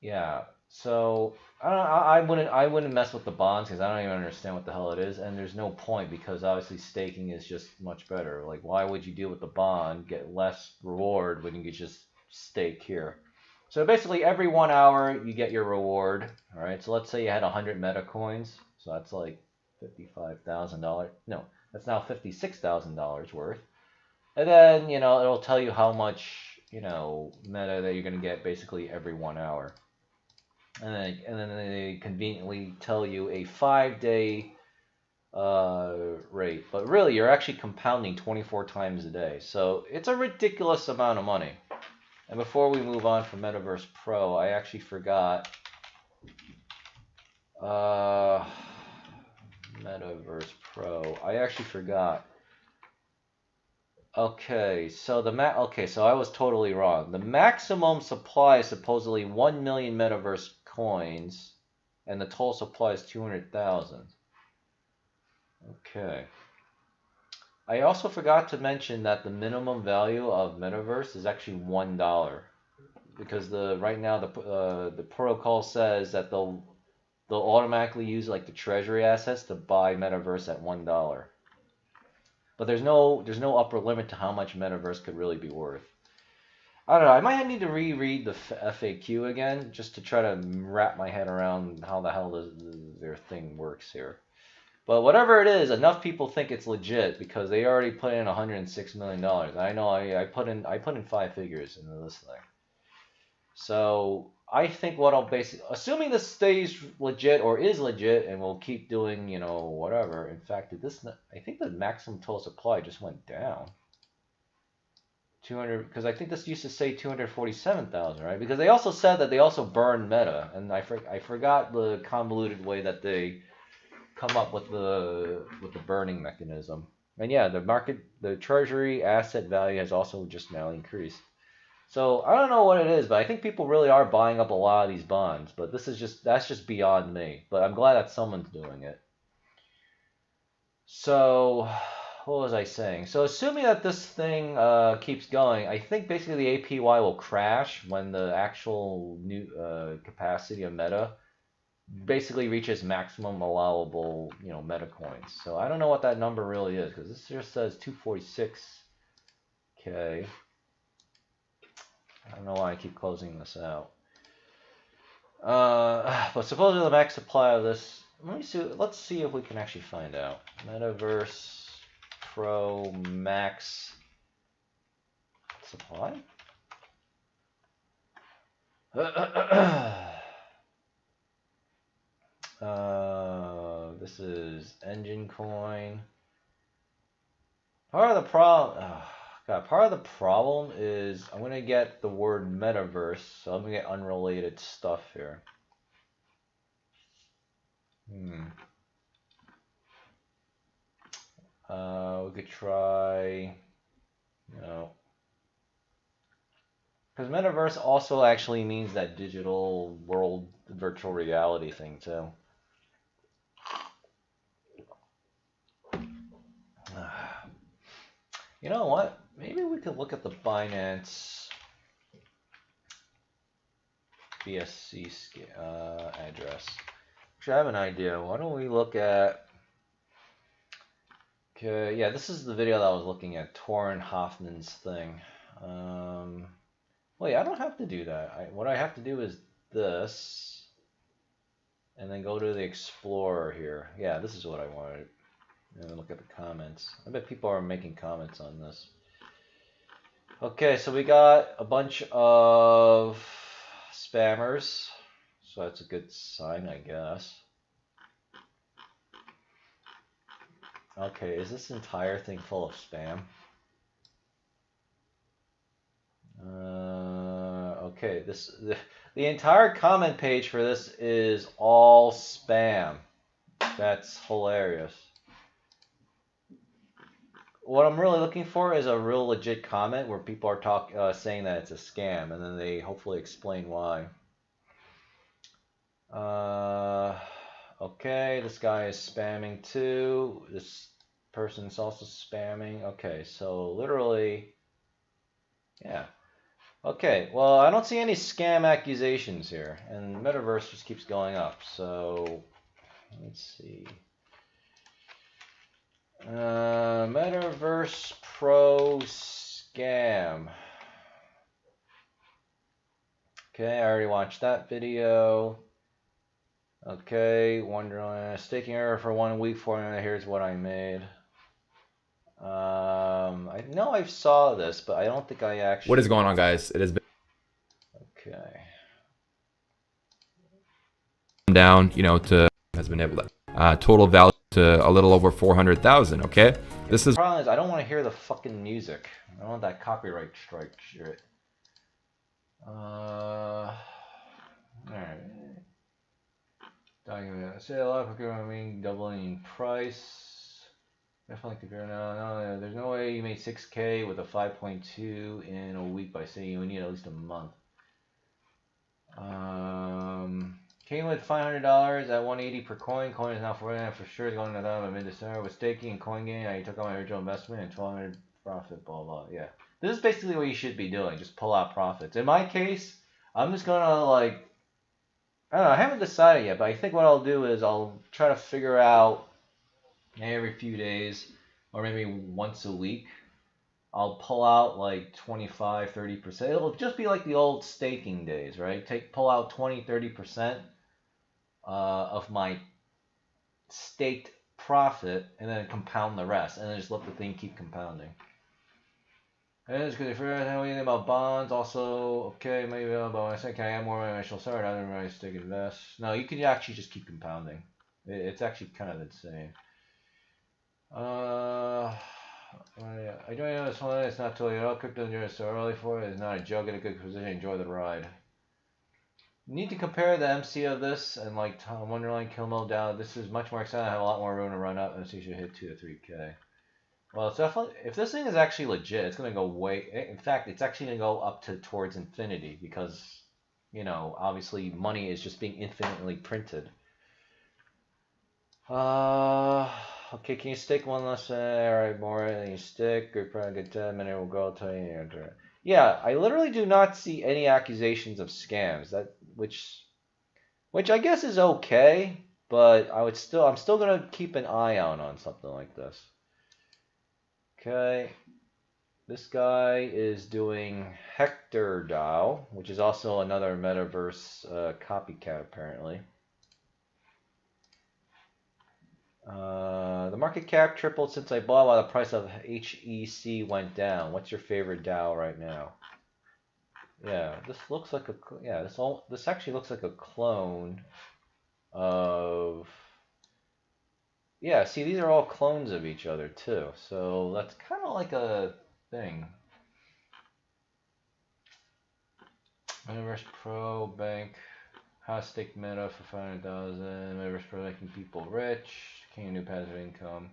Yeah, so I wouldn't mess with the bonds because I don't even understand what the hell it is, and there's no point because obviously staking is just much better. Like, why would you deal with the bond, get less reward when you could just stake here? So basically, every 1 hour you get your reward. All right, so let's say you had 100 meta coins, so that's like $55,000. No, that's now $56,000 worth. And then it'll tell you how much meta that you're gonna get basically every 1 hour. And then they conveniently tell you a 5-day rate. But really, you're actually compounding 24 times a day. So it's a ridiculous amount of money. And before we move on from Metaverse Pro, I actually forgot. Metaverse Pro. I actually forgot. Okay, so so I was totally wrong. The maximum supply is supposedly 1 million Metaverse coins, and the total supply is 200,000. Okay. I also forgot to mention that the minimum value of Metaverse is actually $1, because right now the protocol says that they'll automatically use like the Treasury assets to buy Metaverse at $1. But there's no upper limit to how much Metaverse could really be worth. I don't know. I might need to reread the FAQ again just to try to wrap my head around how the hell their thing works here. But whatever it is, enough people think it's legit because they already put in $106 million. I know I put in 5 figures into this thing. So I think what I'll basically, assuming this stays legit or is legit, and we'll keep doing, whatever. In fact, I think the maximum total supply just went down. 200, because I think this used to say 247,000, right? Because they also said that they also burn meta, and I forgot the convoluted way that they come up with the burning mechanism. And yeah, the Treasury asset value has also just now increased. So I don't know what it is, but I think people really are buying up a lot of these bonds. But that's just beyond me. But I'm glad that someone's doing it. So what was I saying? So assuming that this thing keeps going, I think basically the APY will crash when the actual new capacity of Meta basically reaches maximum allowable Meta coins. So I don't know what that number really is because this just says 246K. I don't know why I keep closing this out. But supposedly the max supply of this. Let me see. Let's see if we can actually find out. Metaverse Pro max supply. This is engine coin. Part of the problem is I'm gonna get the word metaverse, so I'm gonna get unrelated stuff here. We could try, because metaverse also actually means that digital world, virtual reality thing too. You know what? Maybe we could look at the Binance BSC address. Actually, I have an idea. Why don't we look at... Okay, yeah, this is the video that I was looking at, Torren Hoffman's thing. Wait, I don't have to do that. What I have to do is this, and then go to the Explorer here. Yeah, this is what I wanted. And then look at the comments. I bet people are making comments on this. Okay, so we got a bunch of spammers. So that's a good sign, I guess. Okay, is this entire thing full of spam? Okay, the entire comment page for this is all spam. That's hilarious. What I'm really looking for is a real legit comment where people are saying that it's a scam, and then they hopefully explain why. Okay, this guy is spamming too. This person's also spamming. Okay, so literally, yeah. Okay, well, I don't see any scam accusations here, and Metaverse just keeps going up. So let's see. Metaverse Pro scam. Okay, I already watched that video. Okay, Wonderland staking error for 1 week for me. Here's what I made. I know I saw this, but I don't think I actually. What is going on, guys? It has been down, to has been able to total value to a little over 400,000. Okay, this is. The problem is I don't want to hear the fucking music. I don't want that copyright strike shit. Alright. Document. I say a lot of people doubling in price. Definitely compare now. No, there's no way you made 6K with a 5.2 in a week by saying you need at least a month. Came with $500 at 180 per coin. Coin is now for sure going down by mid-December with staking and coin gain. I took out my original investment and 1,200 profit. Blah blah. Yeah, this is basically what you should be doing. Just pull out profits. In my case, I'm just gonna I don't know. I haven't decided yet, but I think what I'll do is I'll try to figure out every few days or maybe once a week. I'll pull out like 25-30%. It'll just be like the old staking days, right? Pull out 20-30% of my staked profit and then compound the rest, and then just let the thing keep compounding. And it's good. If you're anything about bonds, also okay, maybe about I think I am more when I shall start. I don't really stake invest. No, you can actually just keep compounding. It's actually kind of insane. I don't know this one. It's not totally all crypto is so early for it. It's not a joke in a good position. Enjoy the ride. You need to compare the MC of this and like Wonderland Kill Mode down. This is much more exciting. I have a lot more room to run up. MC should hit 2 to 3K. Well, it's definitely, if this thing is actually legit, it's gonna go way. In fact, it's actually gonna go up towards infinity because, obviously money is just being infinitely printed. Okay, can you stick one less? Alright, more than you stick. Good, probably good 10 minute will go. I'll tell you. Yeah, I literally do not see any accusations of scams. Which I guess is okay, but I'm still gonna keep an eye out on something like this. Okay. This guy is doing Hector DAO, which is also another Metaverse copycat apparently. The market cap tripled since I bought while the price of HEC went down. What's your favorite DAO right now? Yeah, this looks like a this actually looks like a clone of see, these are all clones of each other too. So that's kind of like a thing. Metaverse Pro Bank Hostic Meta for 500,000. Metaverse Pro making people rich. King new passive income.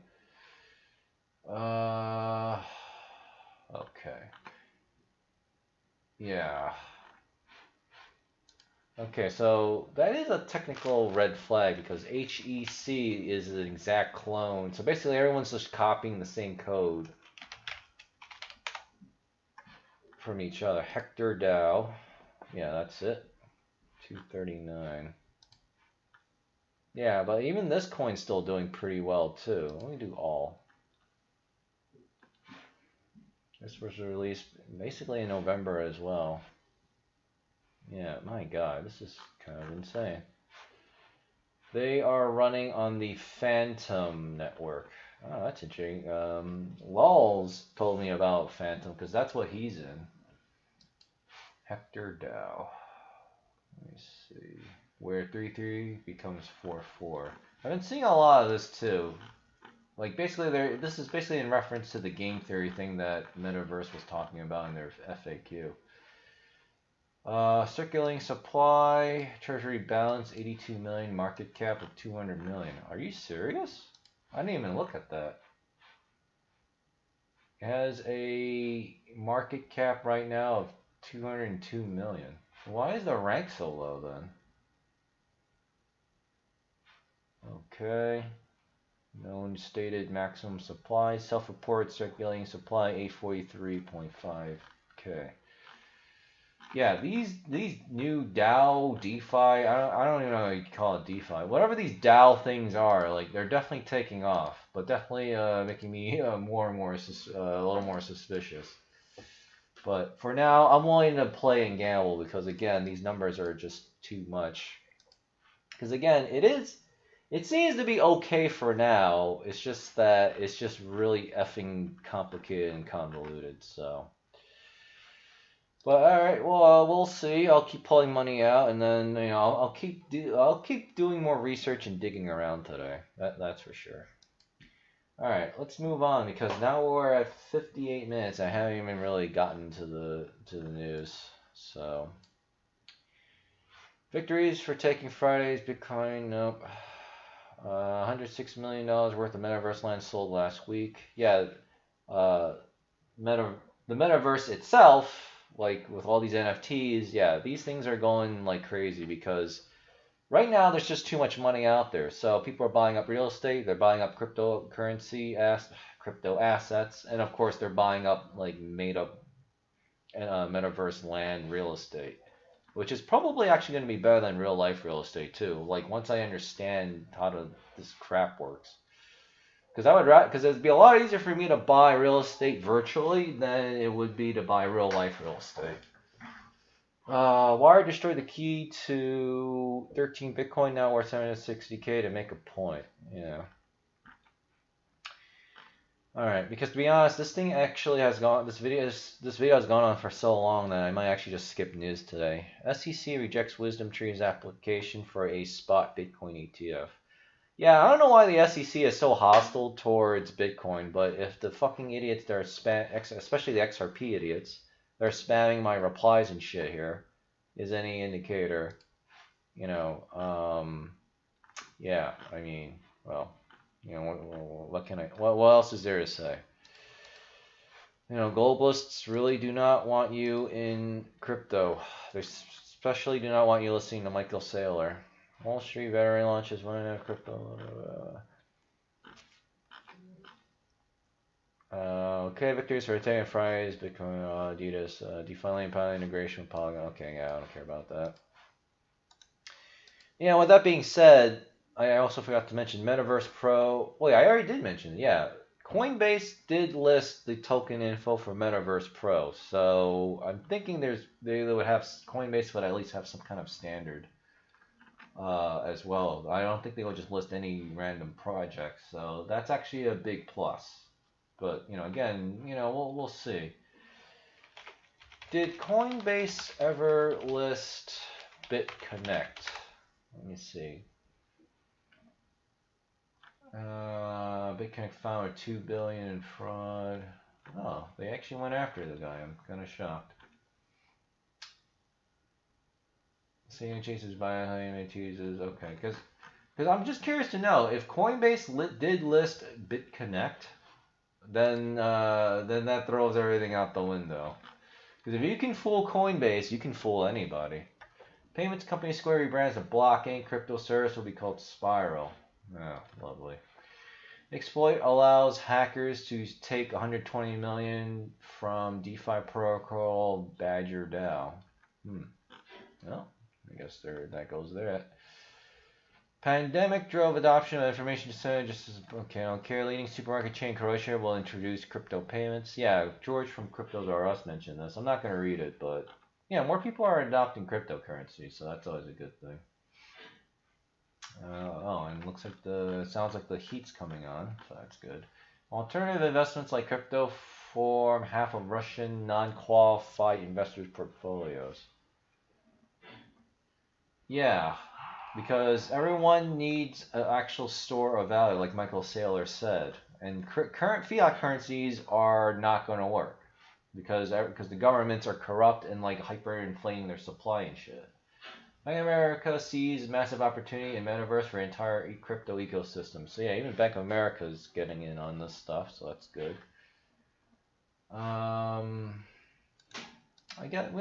Okay. Yeah. Okay, so that is a technical red flag because HEC is an exact clone. So basically everyone's just copying the same code from each other. Hector DAO. Yeah, that's it. 239. Yeah, but even this coin's still doing pretty well too. Let me do all. This was released basically in November as well. Yeah, my God, this is kind of insane. They are running on the Phantom network. Oh, that's interesting. Lulz told me about Phantom because that's what he's in. Hector DAO. Let me see. Where 3-3 becomes 4-4. I've been seeing a lot of this too. Like basically, this is basically in reference to the game theory thing that Metaverse was talking about in their FAQ. Circulating supply, Treasury balance 82 million, market cap of 200 million. Are you serious? I didn't even look at that. It has a market cap right now of 202 million. Why is the rank so low then? Okay. Known stated maximum supply. Self-reported circulating supply 843.5K. Yeah, these new DAO, DeFi, I don't even know how you call it DeFi. Whatever these DAO things are, like they're definitely taking off, but definitely making me more and more a little more suspicious. But for now, I'm willing to play and gamble because again, these numbers are just too much. Because again, it seems to be okay for now. It's just that it's just really effing complicated and convoluted. So. But all right, well, we'll see. I'll keep pulling money out, and then I'll keep doing more research and digging around today. That's for sure. All right, let's move on because now we're at 58 minutes. I haven't even really gotten to the news. So victories for taking Friday's Bitcoin. Nope. $106 million worth of Metaverse land sold last week. Yeah, the Metaverse itself. Like with all these NFTs, yeah, these things are going like crazy because right now there's just too much money out there. So people are buying up real estate, they're buying up crypto assets, and of course they're buying up like made up metaverse land real estate, which is probably actually going to be better than real life real estate too. Like once I understand how this crap works. Because it'd be a lot easier for me to buy real estate virtually than it would be to buy real life real estate. Wire destroyed the key to 13 Bitcoin, now worth 760K to make a point. Yeah. All right, because to be honest, this thing actually has gone. This video has gone on for so long that I might actually just skip news today. SEC rejects Wisdom Tree's application for a spot Bitcoin ETF. Yeah, I don't know why the SEC is so hostile towards Bitcoin, but if the fucking idiots that are especially the XRP idiots, they're spamming my replies and shit here, is any indicator, yeah, I mean, well, what else is there to say? Globalists really do not want you in crypto. They especially do not want you listening to Michael Saylor. Wall Street veteran launches one crypto. Okay, victories for Ethereum, Fridays, Bitcoin, Adidas, DeFi Lane, Pilot integration with Polygon. Okay, yeah, I don't care about that. With that being said, I also forgot to mention Metaverse Pro. Well, yeah, I already did mention it. Yeah, Coinbase did list the token info for Metaverse Pro, so I'm thinking they would have Coinbase would at least have some kind of standard as well. I don't think they would just list any random project, so that's actually a big plus. But again, we'll see. Did Coinbase ever list BitConnect? Let me see. BitConnect found with $2 billion in fraud. Oh, they actually went after the guy. I'm kind of shocked. Seeing chases by him chooses. Okay, because I'm just curious to know if Coinbase did list BitConnect, then that throws everything out the window. Because if you can fool Coinbase, you can fool anybody. Payments company Square rebrands a blockchain crypto service will be called Spiral. Oh, lovely. Exploit allows hackers to take 120 million from DeFi protocol Badger DAO. Well, I guess that goes there. Pandemic drove adoption of information center. Just as okay, I don't care. Leading supermarket chain Croatia will introduce crypto payments. Yeah, George from Cryptos R Us mentioned this. I'm not going to read it, but yeah, more people are adopting cryptocurrency, so that's always a good thing. And it looks like sounds like the heat's coming on, so that's good. Alternative investments like crypto form half of Russian non-qualified investors' portfolios. Yeah, because everyone needs an actual store of value, like Michael Saylor said, and current fiat currencies are not going to work because the governments are corrupt and like hyperinflating their supply and shit. Bank of America sees massive opportunity in Metaverse for entire crypto ecosystem. So yeah, even Bank of America is getting in on this stuff, so that's good. We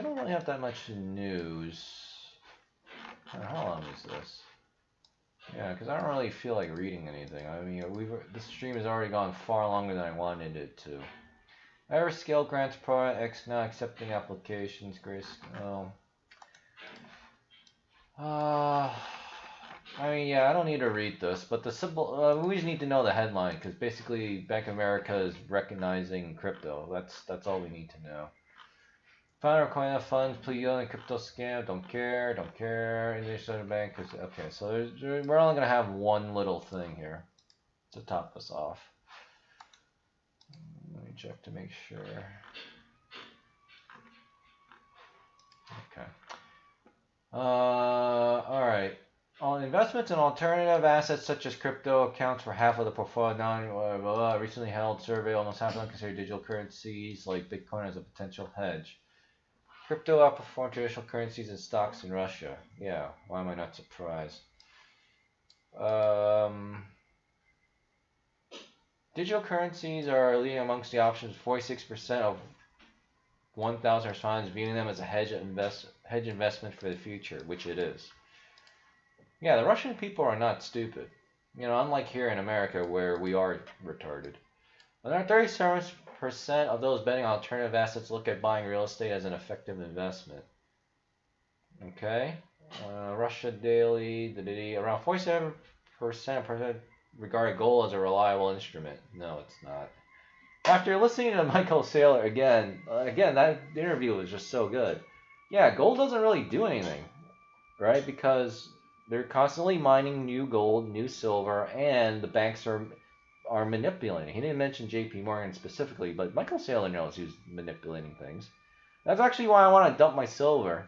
don't really have that much news. How long is this? Yeah, because I don't really feel like reading anything. I mean, this stream has already gone far longer than I wanted it to. Everscale grants projects now accepting applications. Grace. I mean, yeah, I don't need to read this, but the simple, we just need to know the headline because basically Bank of America is recognizing crypto. That's all we need to know. Founder of Coin funds, please go in crypto scam. Don't care. English Central Bank. Okay, so we're only gonna have one little thing here to top us off. Let me check to make sure. Okay. All right. On investments in alternative assets such as crypto accounts for half of the portfolio. Recently held survey, almost half of them consider digital currencies like Bitcoin as a potential hedge. Crypto outperformed traditional currencies and stocks in Russia. Yeah, why am I not surprised? Digital currencies are leading amongst the options. 46% of 1,000 respondents viewing them as a hedge investment for the future, which it is. Yeah, the Russian people are not stupid. Unlike here in America where we are retarded. Another 37% of those betting on alternative assets look at buying real estate as an effective investment. Okay. Russia Daily, around 47% regard gold as a reliable instrument. No, it's not. After listening to Michael Saylor again, that interview was just so good. Yeah, gold doesn't really do anything, right? Because they're constantly mining new gold, new silver, and the banks are manipulating. He didn't mention J.P. Morgan specifically, but Michael Saylor knows he's manipulating things. That's actually why I want to dump my silver,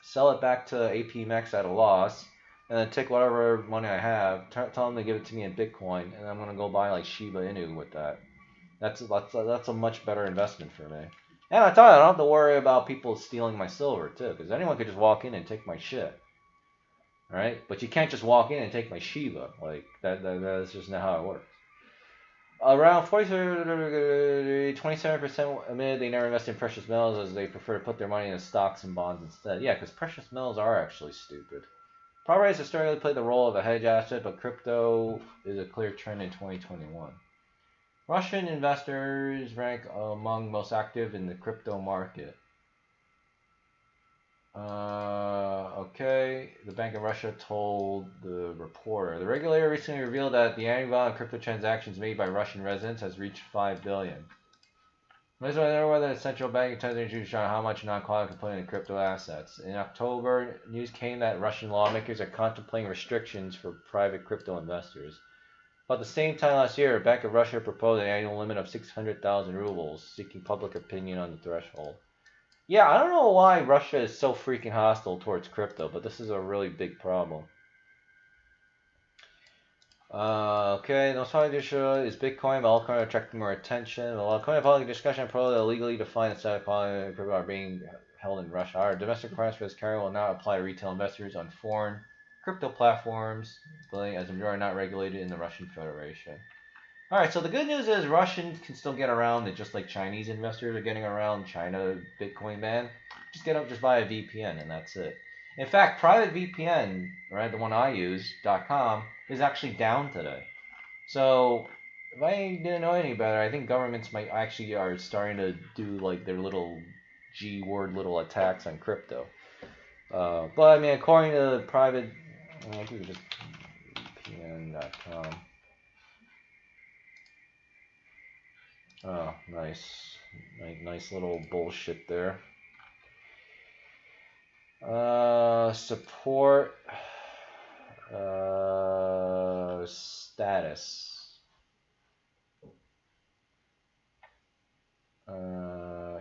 sell it back to APMEX at a loss, and then take whatever money I have, tell them to give it to me in Bitcoin, and I'm going to go buy like Shiba Inu with that. That's a much better investment for me. And I tell you, I don't have to worry about people stealing my silver too, because anyone could just walk in and take my shit. Right? But you can't just walk in and take my Shiba. Like that's just not how it works. Around 27% admitted they never invest in precious metals as they prefer to put their money in stocks and bonds instead. Yeah, because precious metals are actually stupid. Property has historically played the role of a hedge asset, but crypto is a clear trend in 2021. Russian investors rank among most active in the crypto market. Okay, the Bank of Russia told the reporter. The regulator recently revealed that the annual volume of crypto transactions made by Russian residents has reached 5 billion. Let's know whether the central bank intends to introduce how much non-qualified can put into crypto assets. In October, news came that Russian lawmakers are contemplating restrictions for private crypto investors. But at the same time last year, Bank of Russia proposed an annual limit of 600,000 rubles, seeking public opinion on the threshold. Yeah, I don't know why Russia is so freaking hostile towards crypto, but this is a really big problem. Okay, the most popular issue is Bitcoin, but altcoins are attracting more attention. The altcoin public discussion and pro that illegally defined the set of quality crypto are being held in Russia. Our domestic requirements for this carry will not apply to retail investors on foreign crypto platforms, as the majority are not regulated in the Russian Federation. Alright, so the good news is Russians can still get around it just like Chinese investors are getting around China Bitcoin ban. Just buy a VPN and that's it. In fact, private VPN, right, the one I use, .com, is actually down today. So if I didn't know any better, I think governments might actually are starting to do like their little G-word little attacks on crypto. But I mean, according to the private, I think we could just VPN.com. Oh, nice. Nice little bullshit there. Support. Status.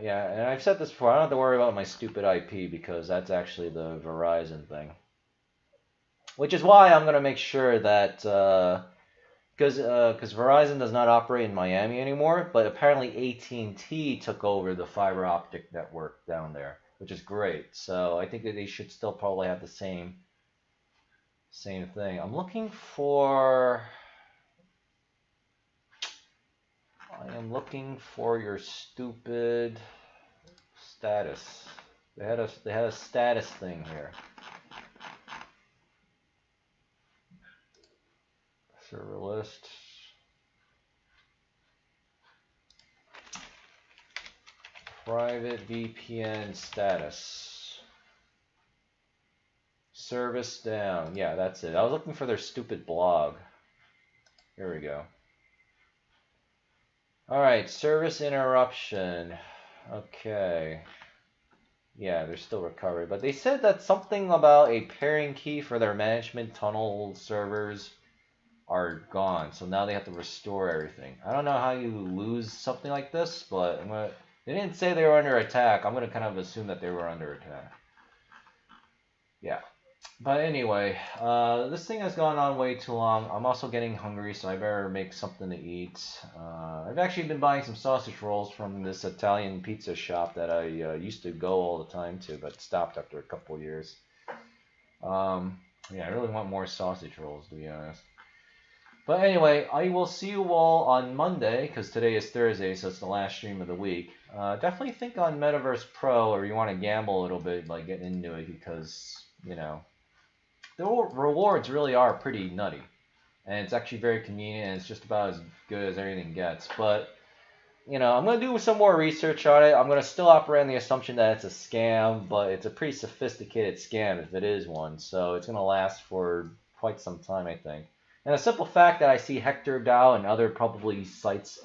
Yeah, and I've said this before. I don't have to worry about my stupid IP because that's actually the Verizon thing. Which is why I'm gonna make sure that because Verizon does not operate in Miami anymore, but apparently AT&T took over the fiber optic network down there, which is great. So I think that they should still probably have the same thing. I'm looking for. I am looking for your stupid status. They had a status thing here. Server list. Private VPN status. Service down. Yeah, that's it. I was looking for their stupid blog. Here we go. Alright, service interruption. Okay. Yeah, they're still recovering. But they said that something about a pairing key for their management tunnel servers are gone. So now they have to restore everything. I don't know how you lose something like this, but they didn't say they were under attack. I'm going to kind of assume that they were under attack. Yeah. But anyway, this thing has gone on way too long. I'm also getting hungry, so I better make something to eat. I've actually been buying some sausage rolls from this Italian pizza shop that I used to go all the time to, but stopped after a couple of years. Yeah, I really want more sausage rolls, to be honest. But anyway, I will see you all on Monday, because today is Thursday, so it's the last stream of the week. Definitely think on Metaverse Pro, or you want to gamble a little bit by getting into it, because, you know, the rewards really are pretty nutty. And it's actually very convenient, and it's just about as good as everything gets. But, you know, I'm going to do some more research on it. I'm going to still operate on the assumption that it's a scam, but it's a pretty sophisticated scam if it is one. So it's going to last for quite some time, I think. And the simple fact that I see Hector DAO and other probably sites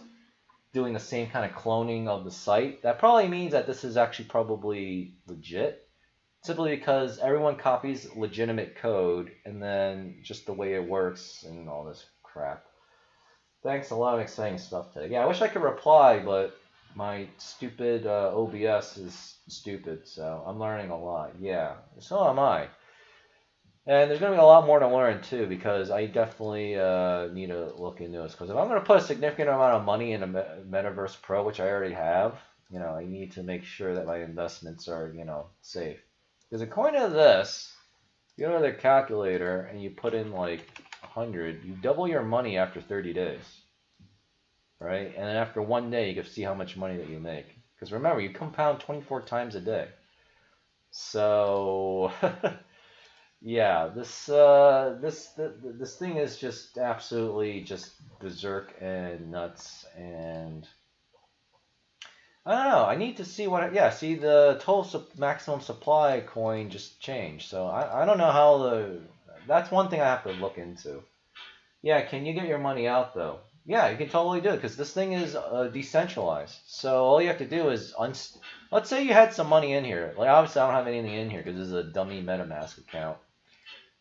doing the same kind of cloning of the site, that probably means that this is actually probably legit. Simply because everyone copies legitimate code and then just the way it works and all this crap. Thanks, a lot of exciting stuff today. Yeah, I wish I could reply, but my stupid OBS is stupid, so I'm learning a lot. Yeah, so am I. And there's going to be a lot more to learn, too, because I definitely need to look into this. Because if I'm going to put a significant amount of money in a Metaverse Pro, which I already have, you know, I need to make sure that my investments are, you know, safe. Because according to this, you go to their calculator and you put in like 100, you double your money after 30 days. Right? And then after 1 day, you can see how much money that you make. Because remember, you compound 24 times a day. So... yeah, this thing is just absolutely just berserk and nuts, and I don't know. I need to see what. Yeah, see the total maximum supply coin just changed. So I don't know how the. That's one thing I have to look into. Yeah, can you get your money out though? Yeah, you can totally do it because this thing is decentralized. So all you have to do is let's say you had some money in here. Like obviously I don't have anything in here because this is a dummy MetaMask account.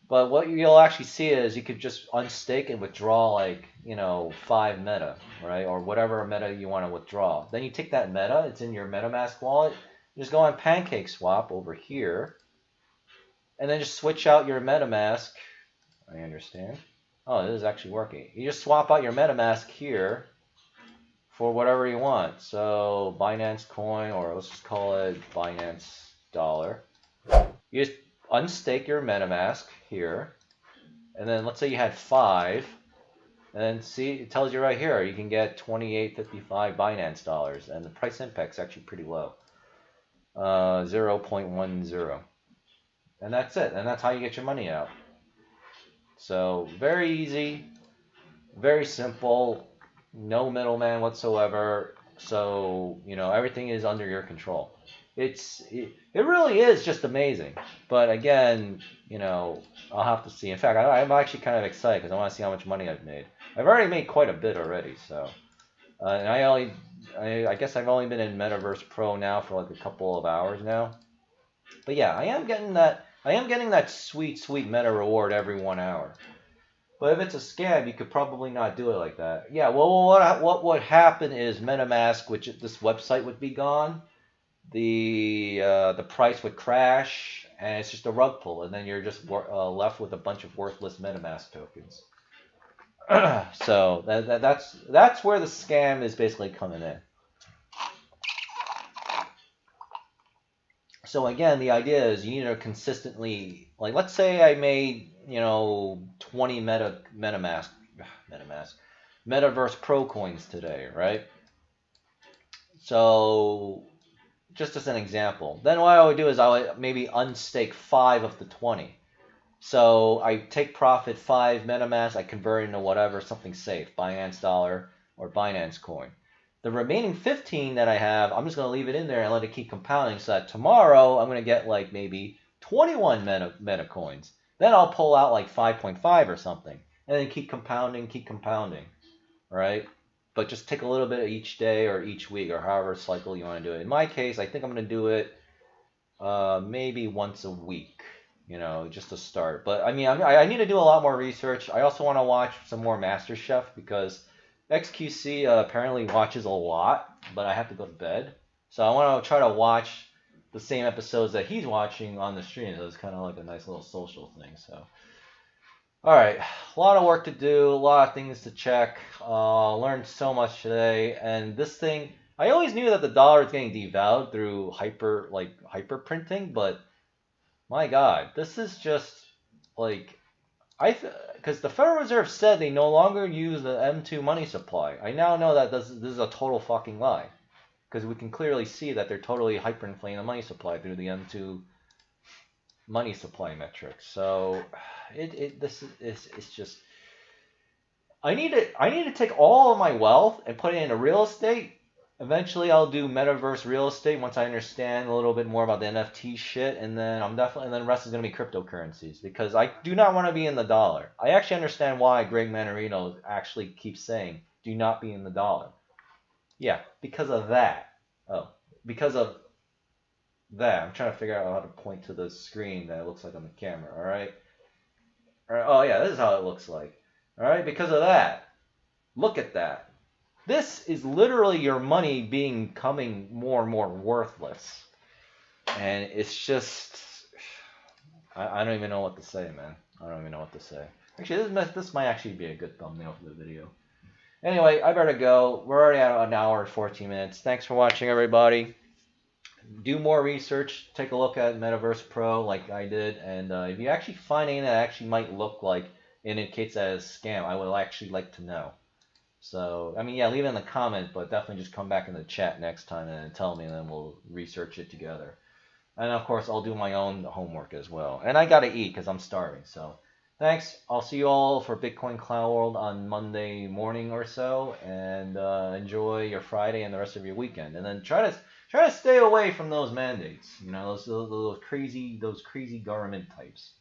But what you'll actually see is you could just unstake and withdraw like, 5 meta, right? Or whatever meta you want to withdraw. Then you take that meta, it's in your MetaMask wallet, just go on Pancake Swap over here, and then just switch out your MetaMask. I understand. Oh, this is actually working. You just swap out your MetaMask here for whatever you want. So Binance Coin, or let's just call it Binance Dollar. You just unstake your MetaMask here, and then let's say you had 5, and then see, it tells you right here you can get 28.55 Binance dollars, and the price impact's actually pretty low, 0.10, and that's it, and that's how you get your money out. So very easy, very simple, no middleman whatsoever. So everything is under your control. It really is just amazing. But again, I'll have to see. In fact, I'm actually kind of excited because I want to see how much money I've made. I've already made quite a bit already. So, and I guess I've only been in Metaverse Pro now for like a couple of hours now. But yeah, I am getting that sweet meta reward every 1 hour. But if it's a scam, you could probably not do it like that. Yeah, well, what would happen is MetaMask, which this website would be gone. The price would crash, and it's just a rug pull, and then you're just left with a bunch of worthless MetaMask tokens. So that's where the scam is basically coming in. So again, the idea is you need to consistently, like, let's say I made 20 Metaverse Pro coins today, right? So just as an example, then what I would do is I would maybe unstake 5 of the 20. So I take profit 5 MetaMask, I convert it into whatever, something safe, Binance Dollar or Binance Coin. The remaining 15 that I have, I'm just going to leave it in there and let it keep compounding so that tomorrow I'm going to get like maybe 21 meta coins. Then I'll pull out like 5.5 or something and then keep compounding, right? But just take a little bit each day or each week or however cycle you want to do it. In my case, I think I'm going to do it maybe once a week, just to start. But I mean, I need to do a lot more research. I also want to watch some more MasterChef because XQC apparently watches a lot, but I have to go to bed. So I want to try to watch the same episodes that he's watching on the stream. So it's kind of like a nice little social thing. So, all right, a lot of work to do, a lot of things to check. Learned so much today, and this thing, I always knew that the dollar is getting devalued through hyper printing, but my God, this is just like because the Federal Reserve said they no longer use the M2 money supply. I now know that this is a total fucking lie, because we can clearly see that they're totally hyperinflating the money supply through the M2 money supply metrics. So this is just I need to take all of my wealth and put it into real estate. Eventually, I'll do metaverse real estate once I understand a little bit more about the NFT shit, and then and then the rest is gonna be cryptocurrencies because I do not want to be in the dollar. I actually understand why Greg Manarino actually keeps saying, "Do not be in the dollar." Yeah, because of that. Oh, because of that. I'm trying to figure out how to point to the screen that it looks like on the camera. All right. All right. Oh yeah, this is how it looks like. All right. Because of that. Look at that. This is literally your money becoming more and more worthless. And it's just, I don't even know what to say, man. I don't even know what to say. Actually, this might actually be a good thumbnail for the video. Anyway, I better go. We're already at an hour and 14 minutes. Thanks for watching, everybody. Do more research. Take a look at Metaverse Pro like I did. And if you actually find anything that actually might look like indicates that it's a scam, I would actually like to know. So, I mean, yeah, leave it in the comment, but definitely just come back in the chat next time and tell me, and then we'll research it together. And, of course, I'll do my own homework as well. And I got to eat because I'm starving. So, Thanks. I'll see you all for Bitcoin Cloud World on Monday morning or so, and enjoy your Friday and the rest of your weekend. And then try to stay away from those mandates. You know, those crazy government types.